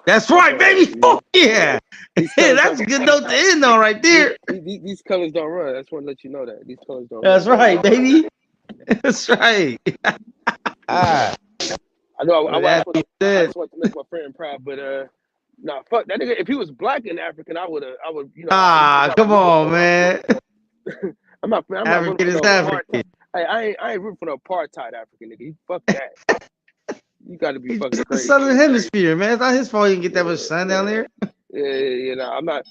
That's right, baby. Oh, yeah. That's a good note to end on right there. These colors don't run. I just want to let you know that. These colors don't That's run. right, baby. That's right. I know I just want to make my friend proud, but nah, fuck that nigga. If he was black and African, I would. Come on, man. I'm not African is African. Hey, I ain't rooting for no apartheid African nigga. Fuck that. You got to be fucking crazy. Southern Hemisphere, man. It's not his fault he didn't get that much sun down there. Yeah, I'm not.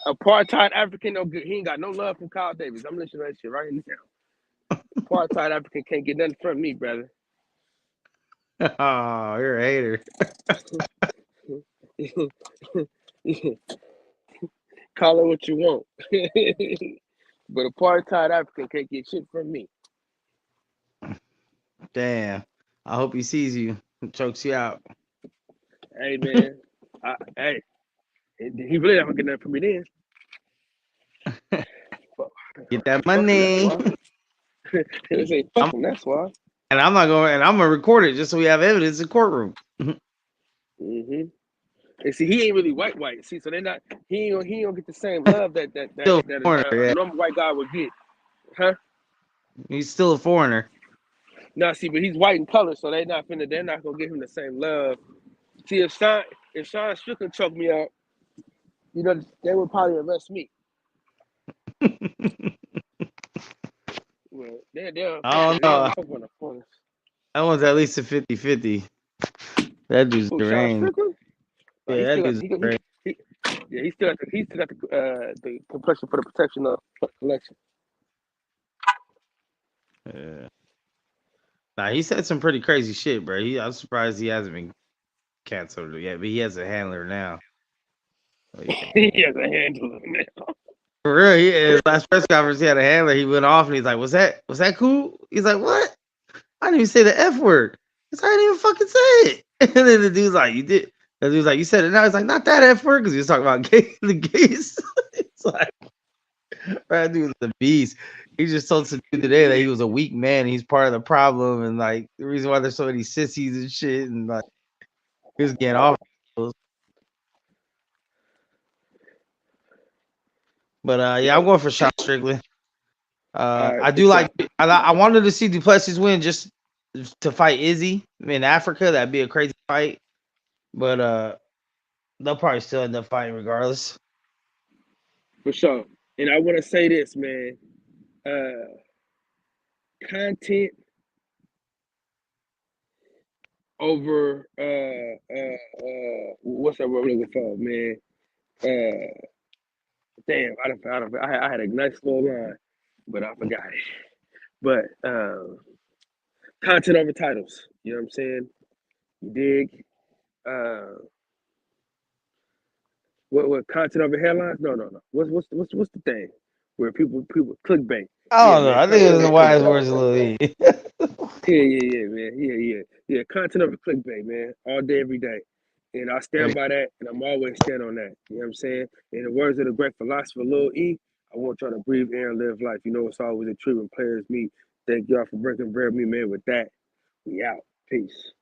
Apartheid African, no good. He ain't got no love from Kyle Davis. I'm listening to that shit right now. Apartheid African can't get nothing from me, brother. Oh, you're a hater. Call it what you want. But apartheid African can't get shit from me. Damn. I hope he sees you and chokes you out. Hey, man. Hey. He really not gonna get nothing from me then. Get that money. That's why. And I'm gonna record it just so we have evidence in courtroom. Mm-hmm. And see, he ain't really white. See, so he don't get the same love that a normal white guy would get. Huh? He's still a foreigner. No, see, but he's white in color, so they're not gonna give him the same love. See, if Sean Strickland choked me out, they would probably arrest me. Well, I don't know. That one's at least a 50-50. That dude's deranged. Yeah, that dude's deranged. He still got the complexion for the protection of collection. Yeah. Nah, he said some pretty crazy shit, bro. I'm surprised he hasn't been canceled yet, but he has a handler now. He has a handler now. For real, his last press conference, he had a handler. He went off and he's like, "Was that cool?" He's like, "What? I didn't even say the F word. I didn't even fucking say it." And then the dude's like, "You did." The dude's like, "You said it now." He's like, "Not that F word," because he was talking about the gays. It's like, Brad dude's the beast. He just told some dude today that he was a weak man. He's part of the problem, and like the reason why there's so many sissies and shit, and like he was getting off. But yeah, I'm going for Sean Strickland. I do like. I wanted to see Duplessis win just to fight Izzy in Africa. That'd be a crazy fight. But they'll probably still end up fighting regardless. For sure. And I want to say this, man. Content over what's that word I'm looking for, man? Damn, I had a nice little line, but I forgot it. But content over titles. You know what I'm saying? You dig? What content over headlines? No. What's the thing where people clickbait? I don't know. I think it's the wise words a little E. Yeah, man. Yeah. Content over clickbait, man. All day, every day. And I stand by that, and I'm always stand on that. You know what I'm saying? In the words of the great philosopher Lil E, I want y'all to breathe air and live life. You know, it's always a treat when players meet. Thank y'all for breaking bread with me, man. With that, we out. Peace.